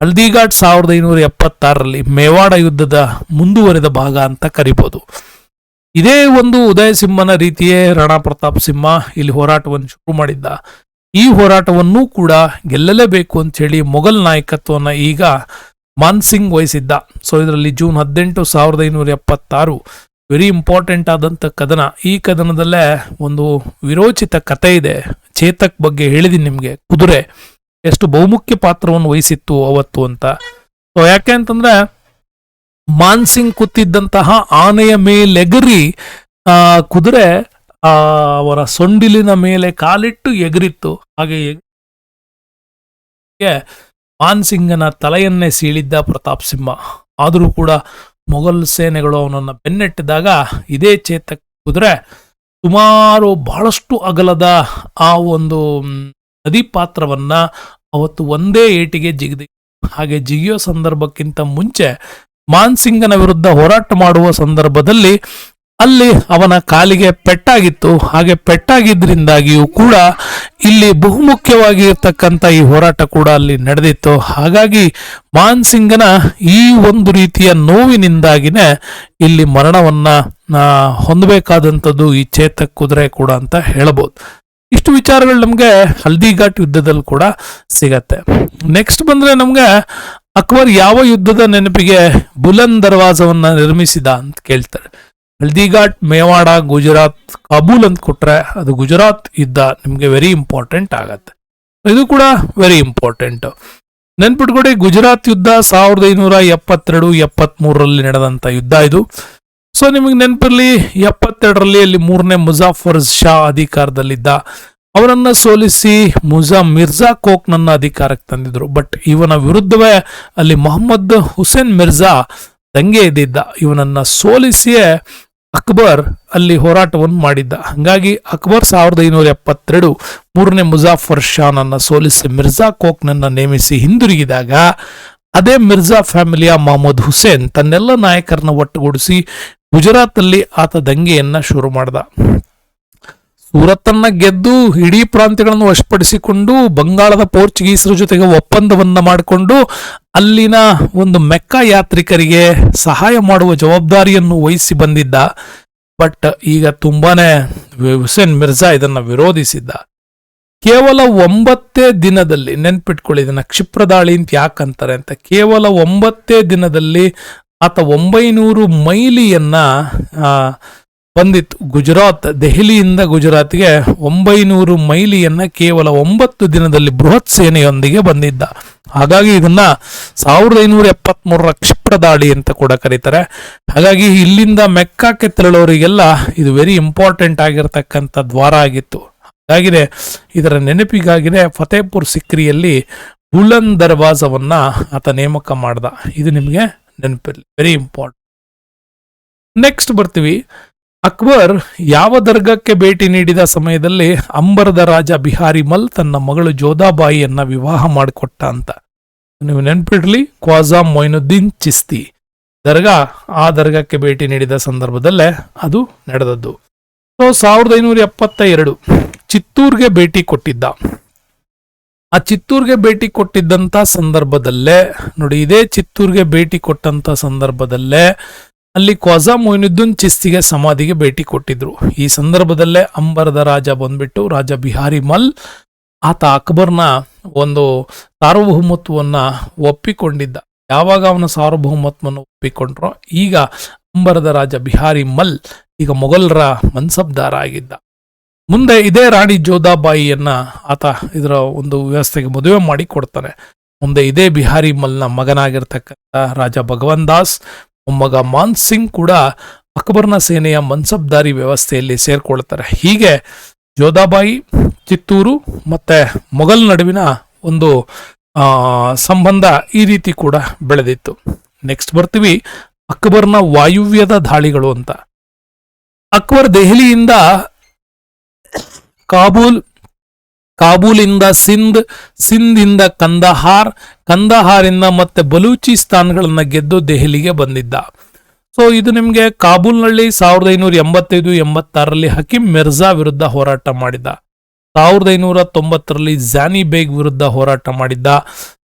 ಹಳದಿಘಾಟ್ 1576ರಲ್ಲಿ ಮೇವಾಡ ಯುದ್ಧದ ಮುಂದುವರೆದ ಭಾಗ ಅಂತ ಕರಿಬಹುದು. ಇದೇ ಒಂದು ಉದಯ ಸಿಂಹನ ರೀತಿಯೇ ರಾಣಾ ಪ್ರತಾಪ್ ಸಿಂಹ ಇಲ್ಲಿ ಹೋರಾಟವನ್ನು ಶುರು ಮಾಡಿದ್ದ. ಈ ಹೋರಾಟವನ್ನು ಕೂಡ ಗೆಲ್ಲಲೇಬೇಕು ಅಂತ ಹೇಳಿ ಮೊಘಲ್ ನಾಯಕತ್ವವನ್ನು ಈಗ ಮಾನ್ ಸಿಂಗ್ ವಹಿಸಿದ್ದ. ಸೊ ಇದರಲ್ಲಿ ಜೂನ್ 18, 1576 ವೆರಿ ಇಂಪಾರ್ಟೆಂಟ್ ಆದಂಥ ಕದನ. ಈ ಕದನದಲ್ಲೇ ಒಂದು ವಿರೋಚಿತ ಕಥೆ ಇದೆ. ಚೇತಕ್ ಬಗ್ಗೆ ಹೇಳಿದೀನಿ ನಿಮಗೆ, ಕುದುರೆ ಎಷ್ಟು ಬಹುಮುಖ್ಯ ಪಾತ್ರವನ್ನು ವಹಿಸಿತ್ತು ಅವತ್ತು ಅಂತ. ಸೊ ಯಾಕೆ ಅಂತಂದ್ರೆ ಮಾನ್ಸಿಂಗ್ ಕೂತಿದ್ದಂತಹ ಆನೆಯ ಮೇಲೆಗರಿ ಕುದುರೆ ಅವರ ಸೊಂಡಿಲಿನ ಮೇಲೆ ಕಾಲಿಟ್ಟು ಎಗರಿತ್ತು. ಹಾಗೆ ಮಾನ್ಸಿಂಗನ ತಲೆಯನ್ನೇ ಸೀಳಿದ್ದ ಪ್ರತಾಪ್ ಸಿಂಹ. ಆದರೂ ಕೂಡ ಮೊಘಲ್ ಸೇನೆಗಳು ಅವನನ್ನು ಬೆನ್ನಟ್ಟಿದಾಗ ಇದೇ ಚೇತಕ್ ಕುದುರೆ ಸುಮಾರು ಬಹಳಷ್ಟು ಅಗಲದ ಆ ಒಂದು ನದಿ ಪಾತ್ರವನ್ನ ಅವತ್ತು ಒಂದೇ ಏಟಿಗೆ ಜಿಗಿದಿ. ಹಾಗೆ ಜಿಗಿಯೋ ಸಂದರ್ಭಕ್ಕಿಂತ ಮುಂಚೆ ಮಾನ್ಸಿಂಗನ ವಿರುದ್ಧ ಹೋರಾಟ ಮಾಡುವ ಸಂದರ್ಭದಲ್ಲಿ ಅಲ್ಲಿ ಅವನ ಕಾಲಿಗೆ ಪೆಟ್ಟಾಗಿತ್ತು. ಹಾಗೆ ಪೆಟ್ಟಾಗಿದ್ದರಿಂದಾಗಿಯೂ ಕೂಡ ಇಲ್ಲಿ ಬಹುಮುಖ್ಯವಾಗಿರ್ತಕ್ಕಂಥ ಈ ಹೋರಾಟ ಕೂಡ ಅಲ್ಲಿ ನಡೆದಿತ್ತು. ಹಾಗಾಗಿ ಮಾನ್ಸಿಂಗನ ಈ ಒಂದು ರೀತಿಯ ನೋವಿನಿಂದಾಗಿನೇ ಇಲ್ಲಿ ಮರಣವನ್ನ ಹೊಂದಬೇಕಾದಂಥದ್ದು ಈ ಚೇತಕ್ ಕುದುರೆ ಕೂಡ ಅಂತ ಹೇಳಬಹುದು. ಇಷ್ಟು ವಿಚಾರಗಳು ನಮ್ಗೆ ಹಲ್ದಿಘಾಟ್ ಯುದ್ಧದಲ್ಲಿ ಕೂಡ ಸಿಗತ್ತೆ. ನೆಕ್ಸ್ಟ್ ಬಂದ್ರೆ ನಮ್ಗೆ ಅಕ್ಬರ್ ಯಾವ ಯುದ್ಧದ ನೆನಪಿಗೆ ಬುಲಂದ್ ದರ್ವಾಜವನ್ನ ನಿರ್ಮಿಸಿದ ಅಂತ ಕೇಳ್ತಾರೆ. ಹಲ್ದಿಘಾಟ್, ಮೇವಾಡ, ಗುಜರಾತ್, ಕಾಬೂಲ್ ಅಂತ ಕೊಟ್ರೆ ಅದು ಗುಜರಾತ್ ಯುದ್ಧ ನಿಮ್ಗೆ ವೆರಿ ಇಂಪಾರ್ಟೆಂಟ್ ಆಗತ್ತೆ. ಇದು ಕೂಡ ವೆರಿ ಇಂಪಾರ್ಟೆಂಟ್. ನೆನ್ಪಿಟ್ಕೊಡಿ, ಗುಜರಾತ್ ಯುದ್ಧ 1572-73 ನಡೆದಂತ ಯುದ್ಧ ಇದು. ಸೊ ನಿಮಗೆ ನೆನಪಿರ್ಲಿ, 72ರಲ್ಲಿ ಅಲ್ಲಿ 3ನೇ ಮುಜಾಫರ್ ಶಾ ಅಧಿಕಾರದಲ್ಲಿದ್ದ. ಅವರನ್ನ ಸೋಲಿಸಿ ಮಿರ್ಜಾ ಕೋಕ್ ನನ್ನ ಅಧಿಕಾರಕ್ಕೆ ತಂದಿದ್ರು. ಬಟ್ ಇವನ ವಿರುದ್ಧವೇ ಅಲ್ಲಿ ಮೊಹಮ್ಮದ್ ಹುಸೇನ್ ಮಿರ್ಜಾ ದಂಗೆ ಎದ್ದಿದ್ದ. ಇವನನ್ನ ಸೋಲಿಸಿಯೇ ಅಕ್ಬರ್ ಅಲ್ಲಿ ಹೋರಾಟವನ್ನು ಮಾಡಿದ್ದ. ಹಂಗಾಗಿ ಅಕ್ಬರ್ 1572 3ನೇ ಮುಜಾಫರ್ ಶಾನನ್ನ ಸೋಲಿಸಿ ಮಿರ್ಜಾ ಕೋಕ್ ನನ್ನ ನೇಮಿಸಿ ಹಿಂದಿರುಗಿದಾಗ ಅದೇ ಮಿರ್ಜಾ ಫ್ಯಾಮಿಲಿಯ ಮೊಹಮ್ಮದ್ ಹುಸೇನ್ ತನ್ನೆಲ್ಲ ನಾಯಕರನ್ನ ಒಟ್ಟುಗೂಡಿಸಿ ಗುಜರಾತ್ ಅಲ್ಲಿ ಆತ ದಂಗೆಯನ್ನ ಶುರು ಮಾಡ್ದ. ಸೂರತ್ತನ್ನ ಗೆದ್ದು ಇಡೀ ಪ್ರಾಂತ್ಯಗಳನ್ನು ವಶಪಡಿಸಿಕೊಂಡು ಬಂಗಾಳದ ಪೋರ್ಚುಗೀಸರ ಜೊತೆಗೆ ಒಪ್ಪಂದವನ್ನ ಮಾಡಿಕೊಂಡು ಅಲ್ಲಿನ ಒಂದು ಮೆಕ್ಕಾ ಯಾತ್ರಿಕರಿಗೆ ಸಹಾಯ ಮಾಡುವ ಜವಾಬ್ದಾರಿಯನ್ನು ವಹಿಸಿ ಬಂದಿದ್ದ. ಬಟ್ ಈಗ ತುಂಬಾನೇ ಹುಸೇನ್ ಮಿರ್ಜಾ ಇದನ್ನ ವಿರೋಧಿಸಿದ್ದ. ಕೇವಲ 9 ದಿನದಲ್ಲಿ, ನೆನ್ಪಿಟ್ಕೊಳ್ಳಿ ಇದನ್ನ ಕ್ಷಿಪ್ರದಾಳಿ ಅಂತ ಯಾಕಂತಾರೆ ಅಂತ, ಕೇವಲ 9 ದಿನದಲ್ಲಿ ಆತ 900 ಮೈಲಿಯನ್ನ ಬಂದಿತ್ತು. ಗುಜರಾತ್, ದೆಹಲಿಯಿಂದ ಗುಜರಾತ್ಗೆ 900 ಮೈಲಿಯನ್ನ ಕೇವಲ 9 ದಿನದಲ್ಲಿ ಬೃಹತ್ ಸೇನೆಯೊಂದಿಗೆ ಬಂದಿದ್ದ. ಹಾಗಾಗಿ ಇದನ್ನ 1573 ಕ್ಷಿಪ್ರದಾಳಿ ಅಂತ ಕೂಡ ಕರೀತಾರೆ. ಹಾಗಾಗಿ ಇಲ್ಲಿಂದ ಮೆಕ್ಕಾಕ್ಕೆ ತೆರಳೋರಿಗೆಲ್ಲ ಇದು ವೆರಿ ಇಂಪಾರ್ಟೆಂಟ್ ಆಗಿರತಕ್ಕಂಥ ದ್ವಾರ ಆಗಿತ್ತು. ಹಾಗಾಗಿದೆ ಇದರ ನೆನಪಿಗಾಗಿದೆ ಫತೇಪುರ್ ಸಿಕ್ರಿಯಲ್ಲಿ ಬುಲಂದ್ ದರ್ವಾಜವನ್ನ ಆತ ನೇಮಕ ಮಾಡ್ದ. ಇದು ನಿಮಗೆ ನೆನಪಿರಲಿ, ವೆರಿ ಇಂಪಾರ್ಟೆಂಟ್. ನೆಕ್ಸ್ಟ್ ಬರ್ತೀವಿ, ಅಕ್ಬರ್ ಯಾವ ದರ್ಗಕ್ಕೆ ಭೇಟಿ ನೀಡಿದ ಸಮಯದಲ್ಲಿ ಅಂಬರದ ರಾಜ ಬಿಹಾರಿ ಮಲ್ ತನ್ನ ಮಗಳು ಜೋಧಾಬಾಯಿಯನ್ನ ವಿವಾಹ ಮಾಡಿಕೊಟ್ಟ ಅಂತ. ನೀವು ನೆನ್ಪಿಡ್ಲಿ, ಖ್ವಾಜಾ ಮೊಯಿನುದ್ದೀನ್ ಚಿಸ್ತಿ ದರ್ಗಾ, ಆ ದರ್ಗಕ್ಕೆ ಭೇಟಿ ನೀಡಿದ ಸಂದರ್ಭದಲ್ಲೇ ಅದು ನಡೆದದ್ದು. ಸೊ 1572 ಚಿತ್ತೂರ್ಗೆ ಭೇಟಿ ಕೊಟ್ಟಿದ್ದ. ಆ ಚಿತ್ತೂರ್ಗೆ ಭೇಟಿ ಕೊಟ್ಟಿದ್ದಂತ ಸಂದರ್ಭದಲ್ಲೇ ನೋಡಿ, ಇದೇ ಚಿತ್ತೂರ್ಗೆ ಭೇಟಿ ಕೊಟ್ಟಂತ ಸಂದರ್ಭದಲ್ಲೇ ಅಲ್ಲಿ ಖ್ವಾಜಾ ಮೊಯಿನುದ್ದೀನ್ ಚಿಸ್ತಿಗೆ ಸಮಾಧಿಗೆ ಭೇಟಿ ಕೊಟ್ಟಿದ್ರು. ಈ ಸಂದರ್ಭದಲ್ಲೇ ಅಂಬರದ ರಾಜ ಬಂದ್ಬಿಟ್ಟು ರಾಜ ಬಿಹಾರಿ ಮಲ್ ಆತ ಅಕ್ಬರ್ನ ಒಂದು ಸಾರ್ವಭೌಮತ್ವವನ್ನ ಒಪ್ಪಿಕೊಂಡಿದ್ದ. ಯಾವಾಗ ಅವನ ಸಾರ್ವಭೌಮತ್ವವನ್ನು ಒಪ್ಪಿಕೊಂಡ್ರೋ ಈಗ ಅಂಬರದ ರಾಜ ಬಿಹಾರಿ ಮಲ್ ಈಗ ಮೊಘಲರ ಮನ್ಸಬ್ದಾರ ಆಗಿದ್ದ. ಮುಂದೆ ಇದೇ ರಾಣಿ ಜೋಧಾಬಾಯಿಯನ್ನ ಆತ ಇದರ ಒಂದು ವ್ಯವಸ್ಥೆಗೆ ಮದುವೆ ಮಾಡಿ ಕೊಡ್ತಾನೆ. ಮುಂದೆ ಇದೇ ಬಿಹಾರಿ ಮಲ್ನ ಮಗನಾಗಿರ್ತಕ್ಕಂಥ ರಾಜ ಭಗವಾನ್ ದಾಸ್ ಮೊಮ್ಮಗ ಮಾನ್ ಸಿಂಗ್ ಕೂಡ ಅಕ್ಬರ್ನ ಸೇನೆಯ ಮನ್ಸಬ್ದಾರಿ ವ್ಯವಸ್ಥೆಯಲ್ಲಿ ಸೇರ್ಕೊಳ್ತಾರೆ. ಹೀಗೆ ಜೋಧಾಬಾಯಿ, ಚಿತ್ತೂರು ಮತ್ತೆ ಮೊಘಲ್ ನಡುವಿನ ಒಂದು ಸಂಬಂಧ ಈ ರೀತಿ ಕೂಡ ಬೆಳೆದಿತ್ತು. ನೆಕ್ಸ್ಟ್ ಬರ್ತೀವಿ ಅಕ್ಬರ್ನ ವಾಯುವ್ಯದ ದಾಳಿಗಳು ಅಂತ. ಅಕ್ಬರ್ ದೆಹಲಿಯಿಂದ ಕಾಬೂಲಿಂದ ಸಿಂಧಿಂದ ಕಂದಹಾರಿಂದ ಮತ್ತೆ ಬಲೂಚಿಸ್ತಾನ್ಗಳನ್ನ ಗೆದ್ದು ದೆಹಲಿಗೆ ಬಂದಿದ್ದ. ಸೊ ಇದು ನಿಮ್ಗೆ ಕಾಬೂಲ್ನಲ್ಲಿ 1585-86ರಲ್ಲಿ ಹಕೀಂ ಮಿರ್ಜಾ ವಿರುದ್ಧ ಹೋರಾಟ ಮಾಡಿದ್ದ. 1590ರಲ್ಲಿ ಜಾನಿ ಬೇಗ್ ವಿರುದ್ಧ ಹೋರಾಟ ಮಾಡಿದ್ದ.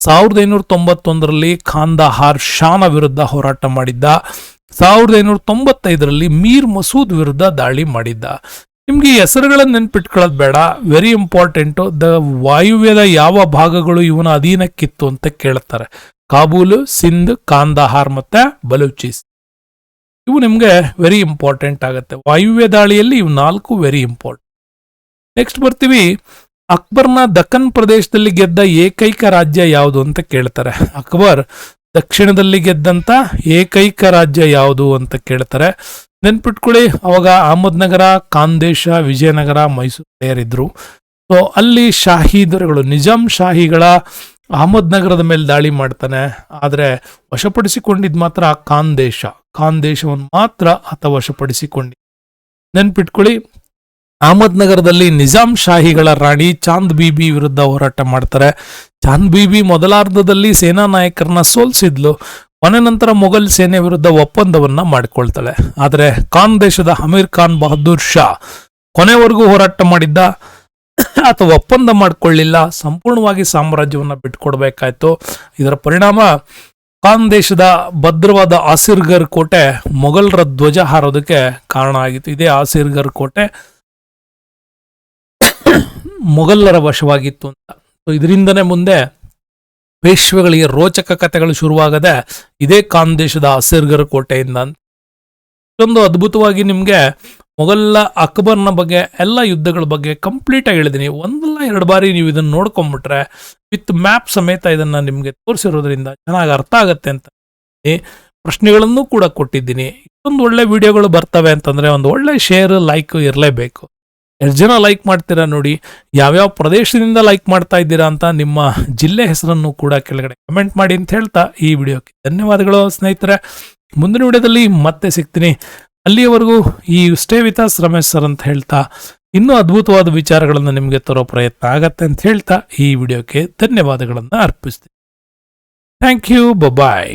1591ರಲ್ಲಿ ಖಾಂದಹಾರ್ ಶಾನ ವಿರುದ್ಧ ಹೋರಾಟ ಮಾಡಿದ್ದ. 1595ರಲ್ಲಿ ಮೀರ್ ಮಸೂದ್ ವಿರುದ್ಧ ದಾಳಿ ಮಾಡಿದ್ದ. ನಿಮ್ಗೆ ಈ ಹೆಸರುಗಳನ್ನು ನೆನ್ಪಿಟ್ಕೊಳ್ಳೋದು ಬೇಡ, ವೆರಿ ಇಂಪಾರ್ಟೆಂಟು. ವಾಯುವ್ಯದ ಯಾವ ಭಾಗಗಳು ಇವನ ಅಧೀನಕ್ಕಿತ್ತು ಅಂತ ಕೇಳ್ತಾರೆ. ಕಾಬೂಲ್, ಸಿಂಧ್, ಕಾಂದಹಾರ್ ಮತ್ತೆ ಬಲೂಚಿಸ್. ಇವು ನಿಮಗೆ ವೆರಿ ಇಂಪಾರ್ಟೆಂಟ್ ಆಗುತ್ತೆ. ವಾಯುವ್ಯ ದಾಳಿಯಲ್ಲಿ ಇವು 4 ವೆರಿ ಇಂಪಾರ್ಟೆಂಟ್. ನೆಕ್ಸ್ಟ್ ಬರ್ತೀವಿ, ಅಕ್ಬರ್ನ ದಕ್ಕನ್ ಪ್ರದೇಶದಲ್ಲಿ ಗೆದ್ದ ಏಕೈಕ ರಾಜ್ಯ ಯಾವುದು ಅಂತ ಕೇಳ್ತಾರೆ. ಅಕ್ಬರ್ ದಕ್ಷಿಣದಲ್ಲಿ ಗೆದ್ದಂತ ಏಕೈಕ ರಾಜ್ಯ ಯಾವುದು ಅಂತ ಕೇಳ್ತಾರೆ. ನೆನ್ಪಿಟ್ಕೊಳ್ಳಿ, ಅವಾಗ ಅಹಮದ್ನಗರ, ಖಾಂದೇಶ, ವಿಜಯನಗರ, ಮೈಸೂರು ಪ್ಲೇಯರ್ ಸೊ ಅಲ್ಲಿ ಶಾಹಿ ದೊರೆಗಳು, ನಿಜಾಂ ಶಾಹಿಗಳ ಅಹಮದ್ನಗರದ ಮೇಲೆ ದಾಳಿ ಮಾಡ್ತಾನೆ. ಆದರೆ ವಶಪಡಿಸಿಕೊಂಡಿದ್ ಮಾತ್ರ ಖಾಂದೇಶವನ್ನು ಮಾತ್ರ ಆತ ವಶಪಡಿಸಿಕೊಂಡಿ. ನೆನ್ಪಿಟ್ಕೊಳ್ಳಿ, ಅಹಮದ್ನಗರದಲ್ಲಿ ನಿಜಾಂ ಶಾಹಿಗಳ ರಾಣಿ ಚಾಂದ್ ಬೀಬಿ ವಿರುದ್ಧ ಹೋರಾಟ ಮಾಡ್ತಾರೆ. ಚಾಂದ್ ಬೀಬಿ ಮೊದಲಾರ್ಧದಲ್ಲಿ ಸೇನಾ ನಾಯಕರನ್ನ ಸೋಲ್ಸಿದ್ಲು. ಕೊನೆ ನಂತರ ಮೊಘಲ್ ಸೇನೆ ವಿರುದ್ಧ ಒಪ್ಪಂದವನ್ನ ಮಾಡಿಕೊಳ್ತಾಳೆ. ಆದರೆ ಖಾಂದೇಶದ ಅಮೀರ್ ಖಾನ್ ಬಹದ್ದೂರ್ ಶಾ ಕೊನೆವರೆಗೂ ಹೋರಾಟ ಮಾಡಿದ್ದ, ಆತ ಒಪ್ಪಂದ ಮಾಡಿಕೊಳ್ಳಿಲ್ಲ, ಸಂಪೂರ್ಣವಾಗಿ ಸಾಮ್ರಾಜ್ಯವನ್ನ ಬಿಟ್ಕೊಡ್ಬೇಕಾಯ್ತು. ಇದರ ಪರಿಣಾಮ ಖಾಂದೇಶದ ಭದ್ರವಾದ ಆಸಿರ್ಗರ್ ಕೋಟೆ ಮೊಘಲರ ಧ್ವಜ ಹಾರೋದಕ್ಕೆ ಕಾರಣ ಆಗಿತ್ತು. ಇದೇ ಆಸಿರ್ಗರ್ ಕೋಟೆ ಮೊಘಲರ ವಶವಾಗಿತ್ತು ಅಂತ. ಇದರಿಂದನೇ ಮುಂದೆ ಪೇಶ್ವೆಗಳಿಗೆ ರೋಚಕ ಕಥೆಗಳು ಶುರುವಾಗದೆ ಇದೇ ಖಾಂದೇಶದ ಆಸಿರ್ಗರ್ ಕೋಟೆಯಿಂದ. ಇಷ್ಟೊಂದು ಅದ್ಭುತವಾಗಿ ನಿಮ್ಗೆ ಮೊಘಲ ಅಕ್ಬರ್ನ ಬಗ್ಗೆ ಎಲ್ಲ ಯುದ್ಧಗಳ ಬಗ್ಗೆ ಕಂಪ್ಲೀಟ್ ಆಗಿ ಹೇಳಿದೀನಿ. ಒಂದಲ್ಲ 2 ಬಾರಿ ನೀವು ಇದನ್ನ ನೋಡ್ಕೊಂಡ್ಬಿಟ್ರೆ ವಿತ್ ಮ್ಯಾಪ್ ಸಮೇತ ಇದನ್ನ ನಿಮ್ಗೆ ತೋರಿಸಿರೋದ್ರಿಂದ ಚೆನ್ನಾಗಿ ಅರ್ಥ ಆಗತ್ತೆ ಅಂತ ಪ್ರಶ್ನೆಗಳನ್ನು ಕೂಡ ಕೊಟ್ಟಿದ್ದೀನಿ. ಇಷ್ಟೊಂದು ಒಳ್ಳೆ ವಿಡಿಯೋಗಳು ಬರ್ತವೆ ಅಂತಂದ್ರೆ ಒಂದು ಒಳ್ಳೆ ಶೇರ್, ಲೈಕ್ ಇರಲೇಬೇಕು. ಎಷ್ಟು ಜನ ಲೈಕ್ ಮಾಡ್ತೀರಾ ನೋಡಿ, ಯಾವ್ಯಾವ ಪ್ರದೇಶದಿಂದ ಲೈಕ್ ಮಾಡ್ತಾ ಇದ್ದೀರಾ ಅಂತ ನಿಮ್ಮ ಜಿಲ್ಲೆ ಹೆಸರನ್ನು ಕೂಡ ಕೆಳಗಡೆ ಕಮೆಂಟ್ ಮಾಡಿ ಅಂತ ಹೇಳ್ತಾ ಈ ವಿಡಿಯೋಕ್ಕೆ ಧನ್ಯವಾದಗಳು ಸ್ನೇಹಿತರೆ. ಮುಂದಿನ ವಿಡಿಯೋದಲ್ಲಿ ಮತ್ತೆ ಸಿಗ್ತೀನಿ. ಅಲ್ಲಿಯವರೆಗೂ ಈ stay with us Ramesh sir ಅಂತ ಹೇಳ್ತಾ ಇನ್ನೂ ಅದ್ಭುತವಾದ ವಿಚಾರಗಳನ್ನು ನಿಮಗೆ ತರೋ ಪ್ರಯತ್ನ ಆಗತ್ತೆ ಅಂತ ಹೇಳ್ತಾ ಈ ವಿಡಿಯೋಕ್ಕೆ ಧನ್ಯವಾದಗಳನ್ನು ಅರ್ಪಿಸ್ತೀನಿ. Thank you, bye.